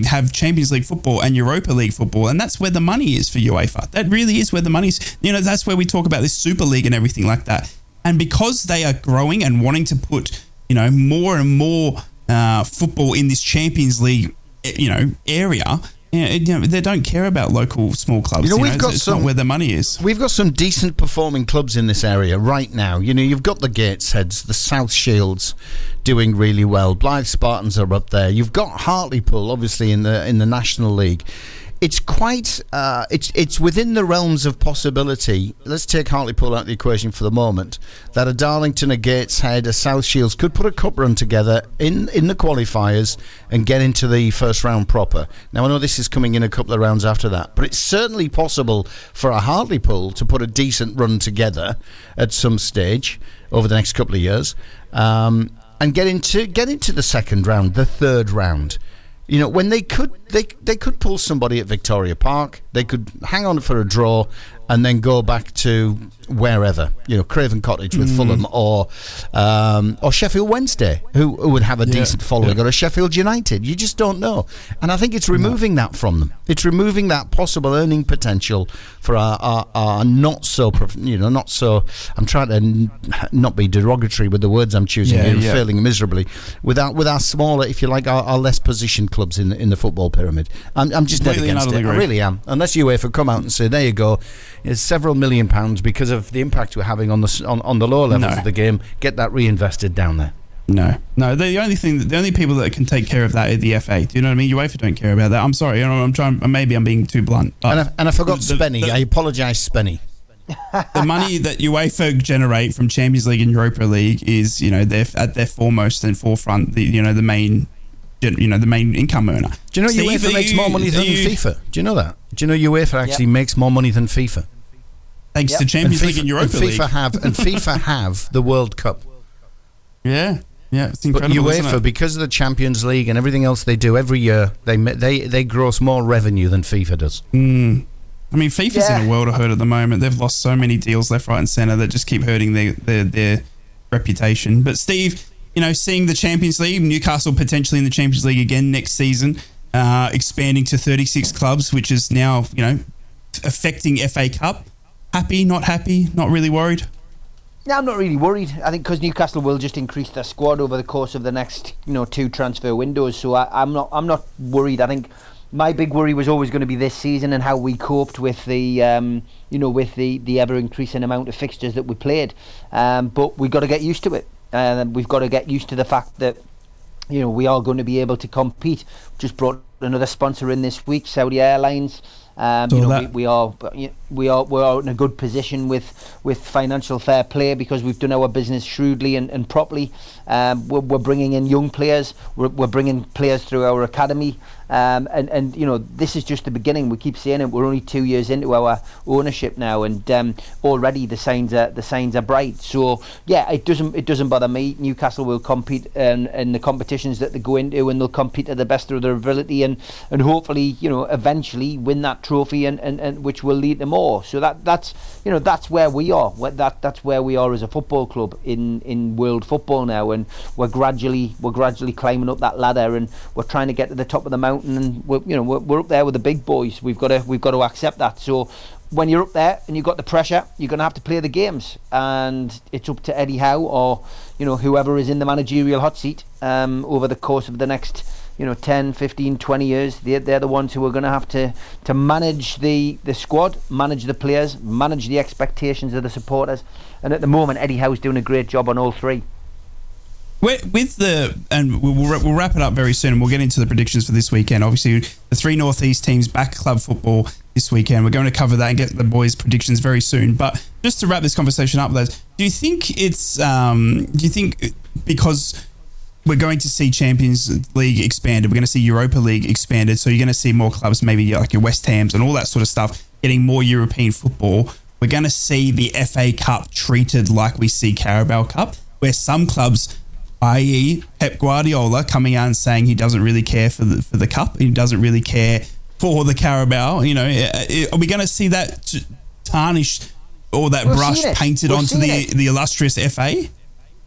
have Champions League football and Europa League football, and that's where the money is for UEFA. That really is where the money is. That's where we talk about this Super League and everything like that. And because they are growing and wanting to put, more and more football in this Champions League, area, they don't care about local small clubs. It's not where the money is. We've got some decent performing clubs in this area right now. You've got the Gatesheads, the South Shields doing really well. Blythe Spartans are up there. You've got Hartlepool, obviously, in the National League. It's quite it's within the realms of possibility. Let's take Hartlepool out of the equation for the moment, that a Darlington, a Gateshead, a South Shields could put a cup run together in the qualifiers and get into the first round proper. Now, I know this is coming in a couple of rounds after that, but it's certainly possible for a Hartlepool to put a decent run together at some stage over the next couple of years, and get into the second round, the third round. You know, when they could pull somebody at Victoria Park, they could hang on for a draw and then go back to wherever, you know, Craven Cottage with Fulham or Sheffield Wednesday, who would have a decent following, or a Sheffield United. You just don't know. And I think it's removing that from them. It's removing that possible earning potential for our not so, I'm trying to not be derogatory with the words I'm choosing here, failing miserably, with our smaller, if you like, our less positioned clubs in the football pyramid. I'm just dead against it. I really am. Unless UEFA come out and say, there you go, it's several £1 million because of the impact we're having on the lower levels of the game. Get that reinvested down there. No. The only people that can take care of that is the FA. Do you know what I mean? UEFA don't care about that. I'm sorry. You know, I'm being too blunt. But and I forgot Spenny. I apologise, Spenny. The money that UEFA generate from Champions League and Europa League is, you know, they're at their foremost and forefront. The main income earner. Do you know UEFA makes more money than FIFA? Do you know that? Do you know UEFA actually makes more money than FIFA? Thanks to Champions League and Europa League. FIFA have the World Cup. Yeah, it's incredible. But UEFA, isn't it? because of the Champions League and everything else they do every year, they gross more revenue than FIFA does. I mean, FIFA's in a world of hurt at the moment. They've lost so many deals left, right, and centre that just keep hurting their reputation. But Steve, you know, seeing the Champions League, Newcastle potentially in the Champions League again next season, expanding to 36 clubs, which is now, you know, affecting FA Cup. Happy, not really worried? No, I'm not really worried. I think because Newcastle will just increase their squad over the course of the next, 2 transfer windows. So I'm not worried. I think my big worry was always going to be this season and how we coped with the the ever increasing amount of fixtures that we played. But we've got to get used to it. We've got to get used to the fact that, you know, we are going to be able to compete. Just brought another sponsor in this week, Saudi Airlines. We are in a good position with financial fair play because we've done our business shrewdly and properly. We're bringing in young players. We're bringing players through our academy. And you know, this is just the beginning. We keep saying it. We're only 2 years into our ownership now, and already the signs are bright. So yeah, it doesn't bother me. Newcastle will compete in the competitions that they go into, and they'll compete to the best of their ability, and hopefully, you know, eventually win that trophy, and which will lead to more. So that's where we are. That's where we are as a football club in world football now, and we're gradually climbing up that ladder, and we're trying to get to the top of the mountain. And we're up there with the big boys. We've got to accept that. So when you're up there and you've got the pressure, you're going to have to play the games, and it's up to Eddie Howe or, you know, whoever is in the managerial hot seat over the course of the next 10, 15, 20 years. They're the ones who are going to have to manage the squad, manage the players, manage the expectations of the supporters. And at the moment, Eddie Howe's doing a great job on all three. And we'll wrap it up very soon, and we'll get into the predictions for this weekend. Obviously, the 3 Northeast teams back club football this weekend. We're going to cover that and get the boys' predictions very soon. But just to wrap this conversation up, Les, do you think because we're going to see Champions League expanded, we're going to see Europa League expanded, so you're going to see more clubs, maybe like your West Hams and all that sort of stuff, getting more European football, we're going to see the FA Cup treated like we see Carabao Cup, where some clubs, i.e. Pep Guardiola, coming out and saying he doesn't really care for the cup, he doesn't really care for the Carabao. You know, are we going to see that tarnished or that brush painted onto the illustrious FA?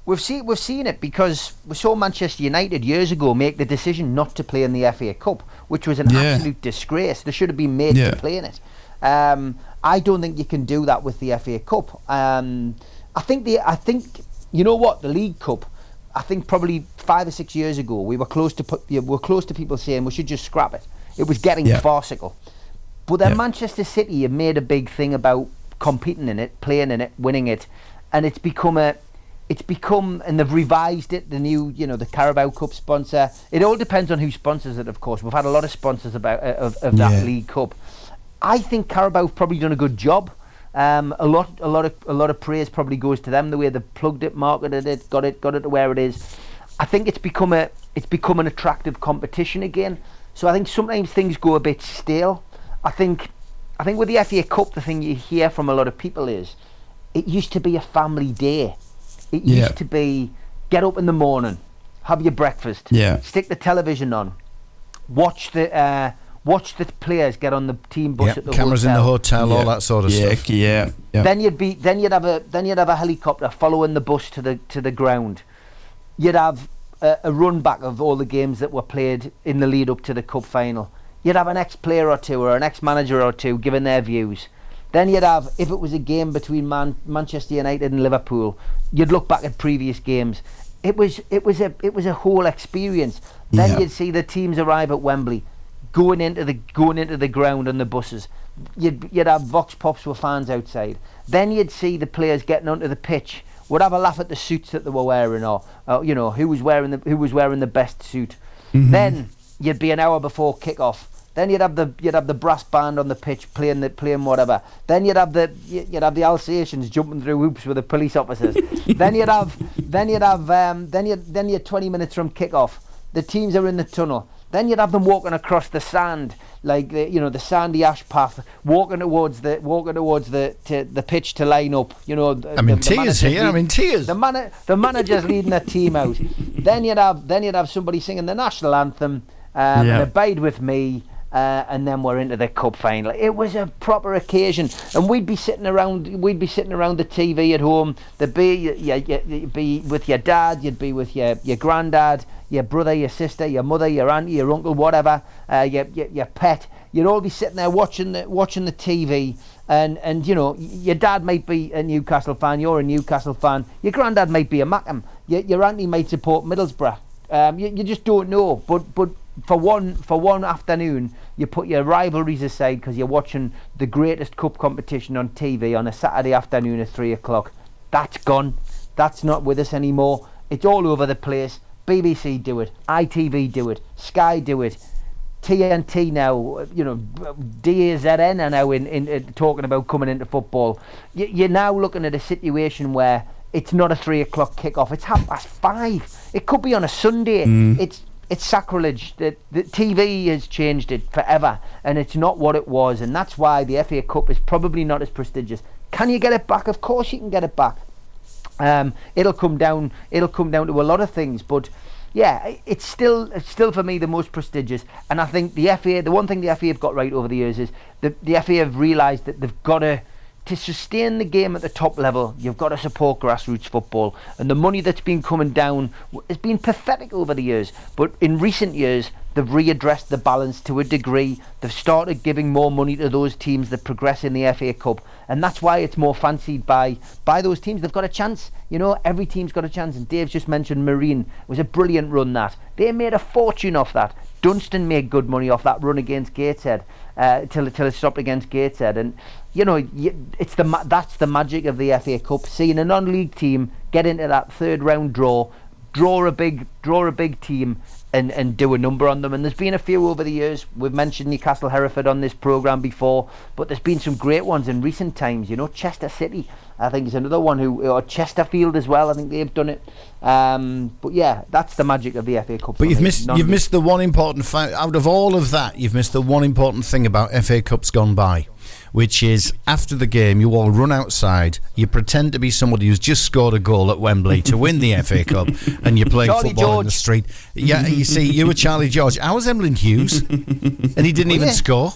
We've seen it because we saw Manchester United years ago make the decision not to play in the FA Cup, which was an absolute disgrace. They should have been made to play in it. I don't think you can do that with the FA Cup. I think you know what, the League Cup, I think probably 5 or 6 years ago we were close to people saying we should just scrap it. It was getting farcical. But then Manchester City have made a big thing about competing in it, playing in it, winning it, and it's become, and they've revised it, the new, the Carabao Cup sponsor. It all depends on who sponsors it, of course. We've had a lot of sponsors of that League Cup. I think Carabao have probably done a good job. A lot of praise probably goes to them, the way they've plugged it, marketed it, got it to where it is. I think it's become an attractive competition again. So I think sometimes things go a bit stale. I think with the FA Cup, the thing you hear from a lot of people is it used to be a family day. It used to be get up in the morning, have your breakfast, stick the television on, watch the players get on the team bus at the cameras hotel. in the hotel, all that sort of stuff. Yeah. Then you'd have a helicopter following the bus to the ground. You'd have a run back of all the games that were played in the lead up to the cup final. You'd have an ex-player or two or an ex-manager or two giving their views. Then you'd have, if it was a game between Manchester United and Liverpool, you'd look back at previous games. It was a whole experience. Then you'd see the teams arrive at Wembley, going into the ground on the buses. You'd have vox pops with fans outside. Then you'd see the players getting onto the pitch. Would have a laugh at the suits that they were wearing, or who was wearing the best suit. Mm-hmm. Then you'd be an hour before kick-off. Then you'd have the brass band on the pitch playing whatever. Then you'd have the Alsatians jumping through hoops with the police officers. then you'd 20 minutes from kick-off. The teams are in the tunnel. Then you'd have them walking across the sand, like the sandy ash path, walking towards the pitch to line up. I'm in tears here. I'm in tears. The manager's leading the team out. Then you'd have somebody singing the national anthem, and Abide With Me. And then we're into the cup final. It was a proper occasion, and we'd be sitting around the TV at home. You'd be with your dad, you'd be with your granddad, your brother, your sister, your mother, your auntie, your uncle, whatever, your pet. You'd all be sitting there watching the TV, and your dad might be a Newcastle fan, you're a Newcastle fan. Your granddad might be a Mackham. Your auntie might support Middlesbrough. You just don't know, but for one afternoon, you put your rivalries aside because you're watching the greatest cup competition on TV on a Saturday afternoon at 3:00. That's gone. That's not with us anymore. It's all over the place. BBC do it, ITV do it, Sky do it, TNT now, DAZN are now in talking about coming into football. You're now looking at a situation where it's not a 3:00 kick-off. It's 5:30. It could be on a Sunday. It's sacrilege. The TV has changed it forever, and it's not what it was, and that's why the FA Cup is probably not as prestigious. Can you get it back? Of course you can get it back. It'll come down to a lot of things, but yeah, it's still for me the most prestigious. And I think the one thing the FA have got right over the years is the FA have realised that they've got to sustain the game at the top level. You've got to support grassroots football, and the money that's been coming down has been pathetic over the years, but in recent years they've readdressed the balance to a degree. They've started giving more money to those teams that progress in the FA Cup, and that's why it's more fancied by those teams. They've got a chance, every team's got a chance. And Dave's just mentioned Marine. It was a brilliant run. That they made a fortune off that. Dunstan made good money off that run against Gateshead, till it stopped against Gateshead. And that's the magic of the FA Cup. Seeing a non-league team get into that third round draw a big team and do a number on them. And there's been a few over the years. We've mentioned Newcastle Hereford on this programme before, but there's been some great ones in recent times. Chester City, I think, is another one or Chesterfield as well. I think they've done it. But yeah, that's the magic of the FA Cup. But you've missed the one important fact out of all of that. You've missed the one important thing about FA Cups gone by, which is after the game you all run outside, you pretend to be somebody who's just scored a goal at Wembley to win the FA Cup, and you're playing Charlie football George. in the street. Yeah, you see, you were Charlie George. I was Emlyn Hughes, and he didn't even score.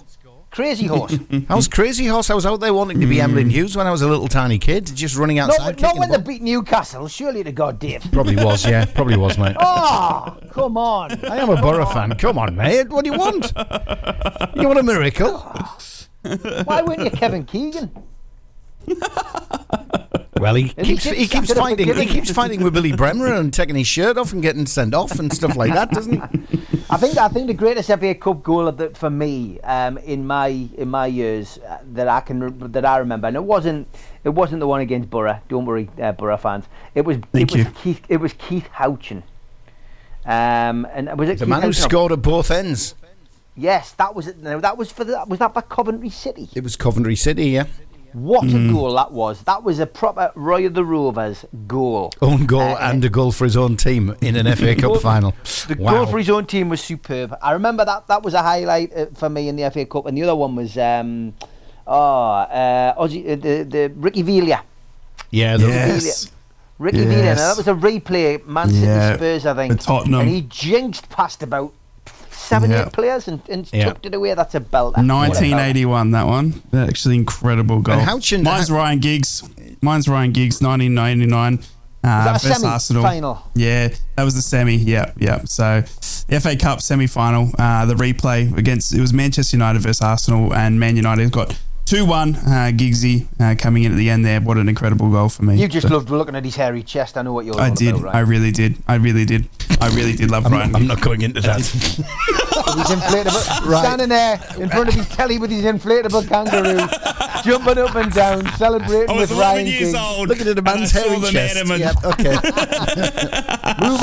Crazy Horse. I was Crazy Horse. I was out there wanting to be Emlyn Hughes when I was a little tiny kid, just running outside. Not when they beat Newcastle, surely to God, Dave. Probably was, mate. Oh, come on. I am a Boro fan. Come on, mate. What do you want? You want a miracle? Why weren't you Kevin Keegan? Well, he keeps fighting with Billy Bremner and taking his shirt off and getting sent off and stuff like that, doesn't he? I think the greatest FA Cup goal for me in my years that I remember, and it wasn't the one against Boro. Don't worry, Boro fans. It was Keith Houchin. And was it the Keith man who Houchin? scored at both ends? Yes, that was it. No, was that for Coventry City? It was Coventry City, yeah. What a goal that was! That was a proper Roy of the Rovers goal. Own goal and a goal for his own team in an FA Cup final. The goal for his own team was superb. I remember that was a highlight for me in the FA Cup, and the other one was the Ricky Villa. Yeah, Ricky Villa. Now that was a replay, Man City Spurs, I think. Tottenham. And he jinxed past about 8 players and tucked it away. That's a belter. 1981, that one. Actually, incredible goal. Mine's Ryan Giggs. 1999. Was that a versus Arsenal. semi-final? Yeah, that was the semi. Yeah. So, the FA Cup semi-final, the replay it was Manchester United versus Arsenal, and Man United got 2-1. Giggsy coming in at the end there. What an incredible goal for me. You just loved looking at his hairy chest. I know what you're all did. about, right? I really did love Ryan. I'm not going into that. With his inflatable, standing there in front of his telly with his inflatable kangaroo, jumping up and down, celebrating I was with 11 Ryan years Giggs. old. Looking at a man's hairy chest. Yep, okay. Move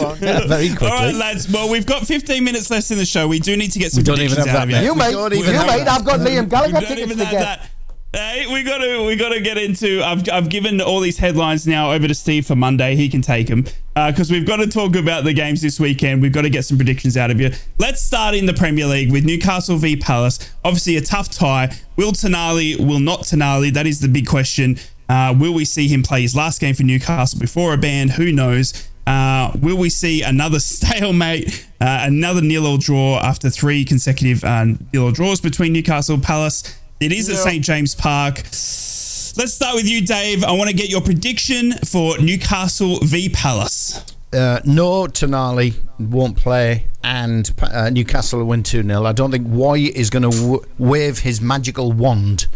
on. Very quickly. All right, lads. Well, we've got 15 minutes left in the show. We do need to get some predictions out of you. You mate, I've got Liam Gallagher tickets to get. Hey, we got to get into. I've given all these headlines now over to Steve for Monday. He can take them because we've got to talk about the games this weekend. We've got to get some predictions out of you. Let's start in the Premier League with Newcastle v Palace. Obviously, a tough tie. Will not Tonali? That is the big question. Will we see him play his last game for Newcastle before a ban? Who knows? Will we see another stalemate, another 0-0 draw after 3 consecutive 0-0 draws between Newcastle and Palace? It is at St. James Park. Let's start with you, Dave. I want to get your prediction for Newcastle v Palace. No, Tonali won't play, and Newcastle will win 2-0. I don't think Howe is going to wave his magical wand.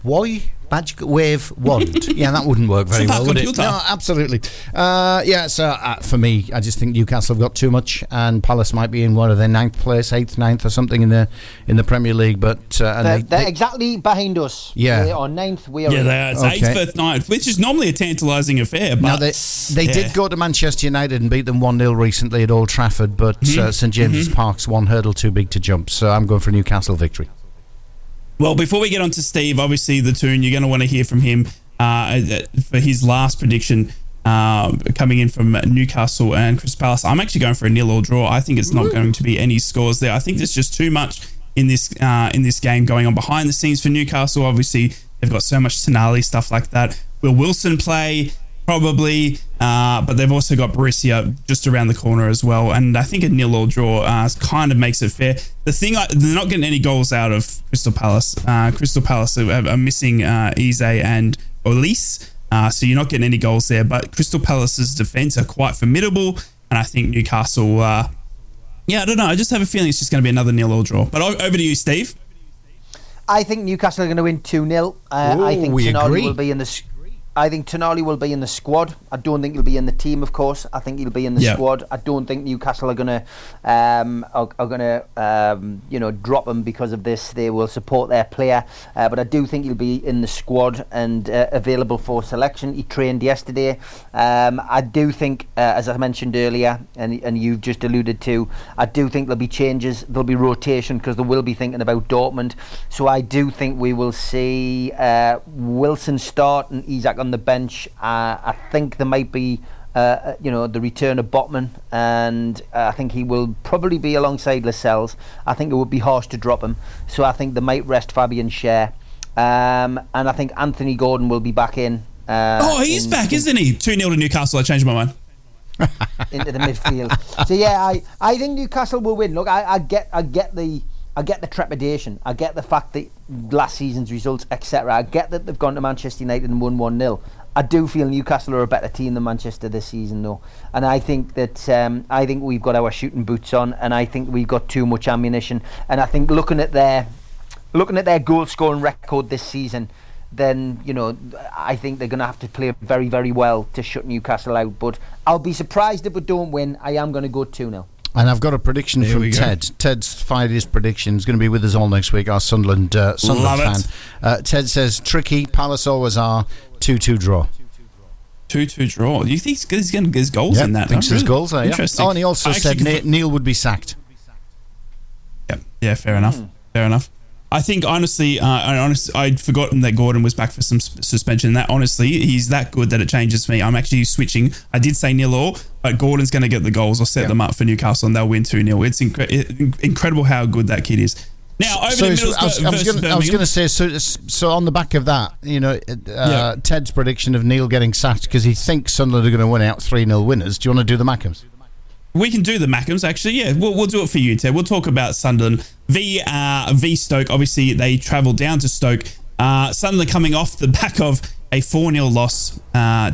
Howe? Magical wave wand. Yeah, that wouldn't work very well, would it? No, absolutely. So for me, I just think Newcastle have got too much, and Palace might be in what are they, 9th place, 8th, 9th, or something in the Premier League. But they're exactly behind us. Yeah, they are 9th. We are. Yeah, they are. It's 8th, 9th, which is normally a tantalising affair. But now they did go to Manchester United and beat them 1-0 recently at Old Trafford, but St James's Park's one hurdle too big to jump. So I'm going for a Newcastle victory. Well, before we get on to Steve, obviously the Toon, you're going to want to hear from him for his last prediction coming in from Newcastle and Crystal Palace. I'm actually going for a 0-0 draw. I think it's not going to be any scores there. I think there's just too much in this game going on behind the scenes for Newcastle. Obviously, they've got so much Tonali, stuff like that. Will Wilson play? Probably, but they've also got Borussia just around the corner as well, and I think a 0-0 draw kind of makes it fair. The thing, they're not getting any goals out of Crystal Palace. Crystal Palace are missing Eze and Olise, so you're not getting any goals there, but Crystal Palace's defence are quite formidable, and I think Newcastle, I don't know, I just have a feeling it's just going to be another 0-0 draw. But over to you, Steve. I think Newcastle are going to win 2-0. I think Tonali will be in the... I think Tonali will be in the squad. I don't think he'll be in the team, of course. I think he'll be in the squad. I don't think Newcastle are going to drop him because of this. They will support their player, but I do think he'll be in the squad and available for selection. He trained yesterday. I do think, as I mentioned earlier, and you've just alluded to, I do think there'll be changes. There'll be rotation because they will be thinking about Dortmund. So I do think we will see Wilson start and Isak on the bench. I think there might be the return of Botman, and I think he will probably be alongside Lascelles. I think it would be harsh to drop him, so I think they might rest Fabian Schär, and I think Anthony Gordon will be back in. He's back, isn't he? 2-0 to Newcastle. I changed my mind. Into the midfield. So yeah, I think Newcastle will win. Look, I get the trepidation. I get the fact that last season's results, etc. I get that they've gone to Manchester United and won 1-0. I do feel Newcastle are a better team than Manchester this season, though. And I think that I think we've got our shooting boots on, and I think we've got too much ammunition. And I think looking at their goal scoring record this season, then I think they're going to have to play very, very well to shut Newcastle out. But I'll be surprised if we don't win. I am going to go 2-0. And I've got a prediction from Ted. Ted's fired his prediction. He's going to be with us all next week, our Sunderland fan. Ted says, tricky, Palace always are, 2-2 draw. 2-2 draw. Do you think he's going to get his goals in that? Thinks there's goals there, Interesting. Oh, and he also said Neil would be sacked. Yeah, fair enough. Fair enough. I think, honestly, I'd forgotten that Gordon was back for some suspension. That, honestly, he's that good that it changes me. I'm actually switching. I did say 0-0, but Gordon's going to get the goals. I'll set them up for Newcastle, and they'll win 2-0. It's incredible how good that kid is. Now, over to Middlesbrough. I was going to say, so on the back of that, Ted's prediction of Neil getting sacked because he thinks Sunderland are going to win out 3-0 winners. Do you want to do the Mackems? We can do the Mackems, actually. Yeah, we'll do it for you, Ted. We'll talk about Sunderland v Stoke. Obviously, they travel down to Stoke. Sunderland coming off the back of a 4-0 loss.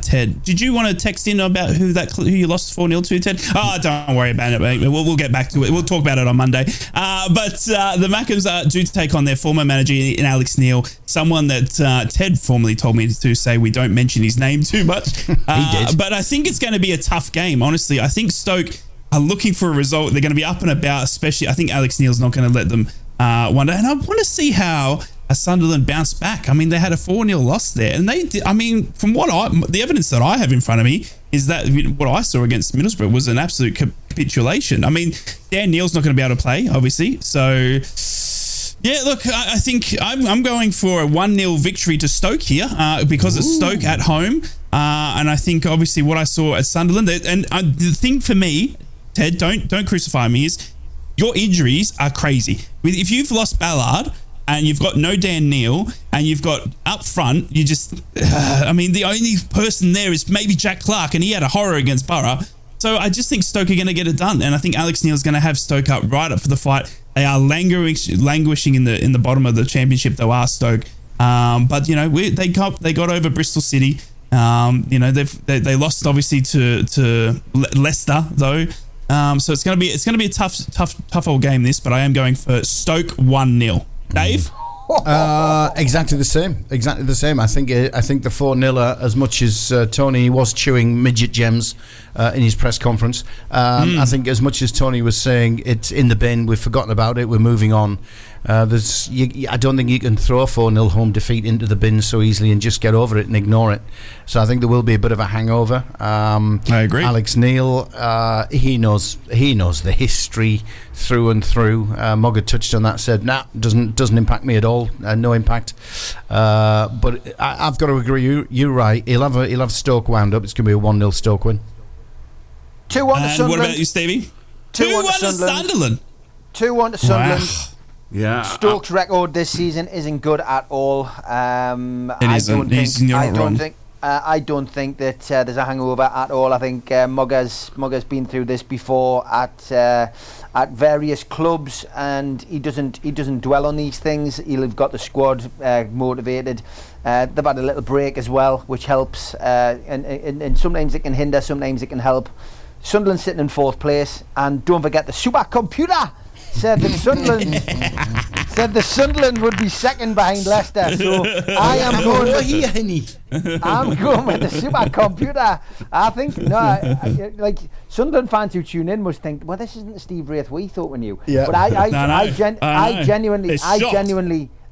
Ted, did you want to text in about who you lost 4-0 to, Ted? Oh, don't worry about it, mate. We'll get back to it. We'll talk about it on Monday. But the Mackems do take on their former manager in Alex Neil, someone that Ted formerly told me to say we don't mention his name too much. He did. But I think it's going to be a tough game, honestly. I think Stoke are looking for a result. They're going to be up and about, especially I think Alex Neil's not going to let them wonder. And I want to see how Sunderland bounced back. I mean, they had a 4-0 loss there. And they did, I mean, from the evidence that I have in front of me is that what I saw against Middlesbrough was an absolute capitulation. I mean, Dan Neil's not going to be able to play, obviously. So, yeah, look, I think I'm going for a 1-0 victory to Stoke here because it's Stoke at home. And I think, obviously, what I saw at Sunderland, and the thing for me, Ted, don't crucify me, is your injuries are crazy. If you've lost Ballard and you've got no Dan Neil and you've got up front, you just, I mean, the only person there is maybe Jack Clark, and he had a horror against Boro. So I just think Stoke are going to get it done. And I think Alex Neil's going to have Stoke up right up for the fight. They are languishing in the bottom of the championship, though, are Stoke. But, you know, they got over Bristol City. You know, they lost obviously to Leicester, though. So it's gonna be a tough old game, this, but I am going for Stoke 1-0. Dave? Exactly the same. I think the 4-0, as much as Tony was chewing midget gems in his press conference, I think as much as Tony was saying it's in the bin, we've forgotten about it, we're moving on. I don't think you can throw a 4-0 home defeat into the bin so easily and just get over it and ignore it. So I think there will be a bit of a hangover. I agree. Alex Neil, he knows the history through and through. Mogga touched on that, said, doesn't impact me at all. No impact. But I've got to agree. You're right. He'll have Stoke wound up. It's going to be a 1-0 Stoke win. 2-1 to Sunderland. What about you, Stevie? 2-1 to Sunderland. 2-1 to Sunderland. Wow. Yeah, Stoke's record this season isn't good at all. It isn't. I don't think that there's a hangover at all. I think Mogga's been through this before at various clubs, and he doesn't dwell on these things. He'll have got the squad motivated. They've had a little break as well, which helps. And sometimes it can hinder, sometimes it can help. Sunderland sitting in 4th place, and don't forget the supercomputer said that Sunderland would be second behind Leicester. So I'm going with the supercomputer. I think like Sunderland fans who tune in must think, well, this isn't the Steve Wraith we thought we knew. Yeah. But I genuinely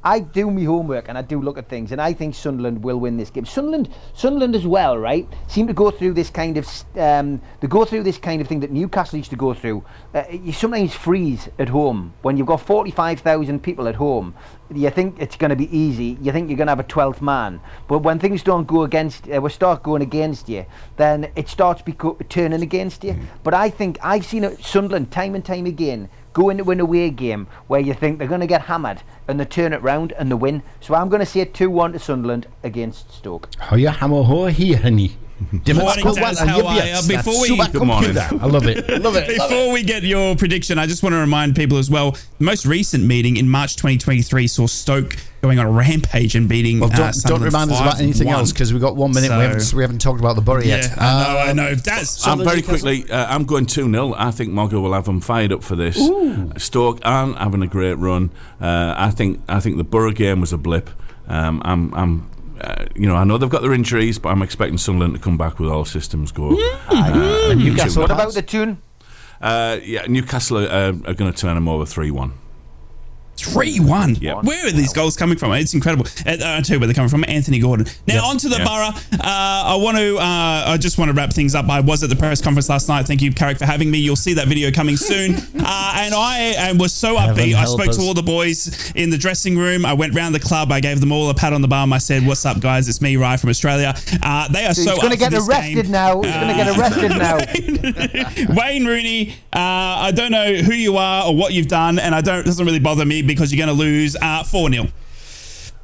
I do my homework and I do look at things, and I think Sunderland will win this game. Sunderland as well, right? Seem to go through this kind of thing that Newcastle used to go through. You sometimes freeze at home when you've got 45,000 people at home. You think it's going to be easy. You think you're going to have a 12th man, but when things don't go against, start going against you, then it starts turning against you. But I think I've seen Sunderland time and time again go into an away game where you think they're going to get hammered and they turn it round and they win. So I'm going to say 2-1 to Sunderland against Stoke. Oh yeah, hammer ho here, honey. Morning, Daz, how are you? Good morning. I love it. Before we get your prediction, I just want to remind people as well, the most recent meeting in March 2023 saw Stoke going on a rampage and beating don't remind us about anything else, because we've got 1 minute. We haven't talked about the Boro yet. I know. Daz, very quickly, I'm going 2-0. I think Mogga will have them fired up for this. Ooh. Stoke aren't having a great run. I think the Boro game was a blip. I know they've got their injuries, but I'm expecting Sunderland to come back with all systems go. Newcastle. What about the tune? Newcastle are going to turn them over 3-1. 3-1. Yep. Where are these goals coming from? It's incredible. I'll tell you where they're coming from. Anthony Gordon. Now on to the Borough. I just want to wrap things up. I was at the press conference last night. Thank you, Carrick, for having me. You'll see that video coming soon. And I was so upbeat. I spoke to all the boys in the dressing room. I went round the club. I gave them all a pat on the bum. I said, "What's up, guys? It's me, Rye from Australia." They are so up for this game. He's going to get arrested now. Wayne Rooney. I don't know who you are or what you've done, and it doesn't really bother me, because you're going to lose 4-0.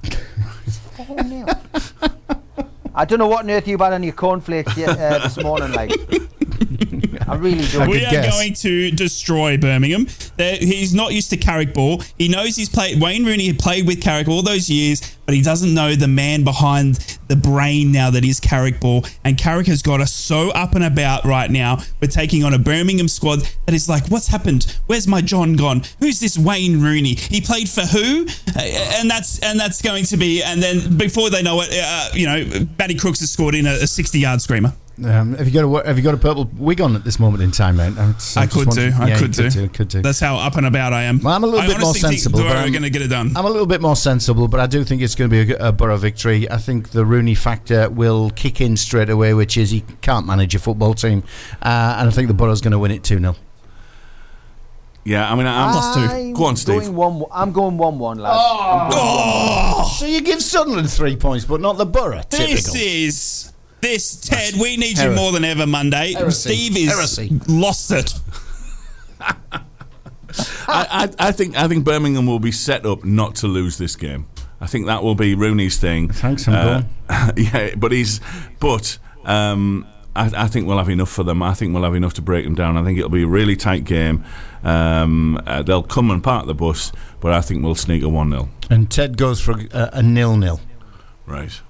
4-0. I don't know what on earth you've had on your cornflakes this morning, like. I really do. We are going to destroy Birmingham. He's not used to Carrick ball. He knows he's played. Wayne Rooney played with Carrick all those years, but he doesn't know the man behind the brain now that is Carrick ball. And Carrick has got us so up and about right now. We're taking on a Birmingham squad that is like, what's happened? Where's my John gone? Who's this Wayne Rooney? He played for who? And that's going to be. And then before they know it, Batty Crooks has scored in a 60-yard screamer. Have you got a purple wig on at this moment in time, mate? I could do. Could do. That's how up and about I am. Well, I'm a little bit more sensible. We're going to get it done. I'm a little bit more sensible, but I do think it's going to be a Boro victory. I think the Rooney factor will kick in straight away, which is he can't manage a football team, and I think the Boro's going to win it 2-0. Yeah, I mean, I'm +2. Go on, Steve. I'm going 1-1, lads. So you give Sunderland 3 points, but not the Boro. Typical. Ted, we need you more than ever Monday. Steve is lost it. I think Birmingham will be set up not to lose this game. I think that will be Rooney's thing. Thanks, I'm going. Yeah, but I think we'll have enough for them. I think we'll have enough to break them down. I think it'll be a really tight game. They'll come and park the bus, but I think we'll sneak a 1-0. And Ted goes for a 0-0. Right.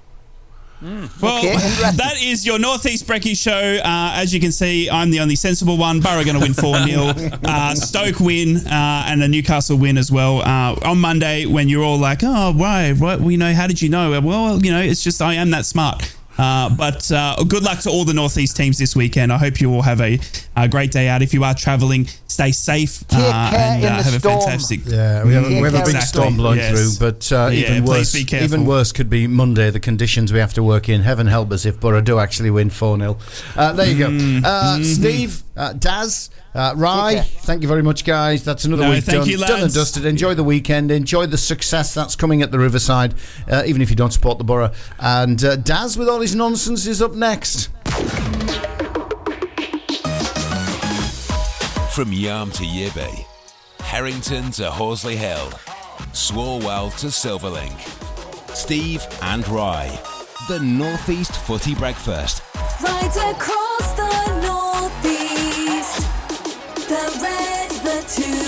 Well, that is your Northeast Brekky show. As you can see, I'm the only sensible one. Boro going to win 4-0. Stoke win and a Newcastle win as well. On Monday, when you're all like, oh, why? Well, how did you know? Well, it's just I am that smart. But good luck to all the Northeast teams this weekend. I hope you all have a great day out. If you are travelling, stay safe and have a fantastic. Yeah, we have a big storm blowing through, but even worse could be Monday. The conditions we have to work in. Heaven help us if Boro do actually win 4-0. There you go, Steve, Daz. Rye, thank you very much, guys. That's another week done. Done and dusted. Enjoy the weekend. Enjoy the success that's coming at the Riverside, even if you don't support the Boro. And Daz, with all his nonsense, is up next. From Yarm to Yibby, Harrington to Horsley Hill, Swarwell to Silverlink. Steve and Rye, the Northeast Footy Breakfast. Right across the Northeast, the red, the two.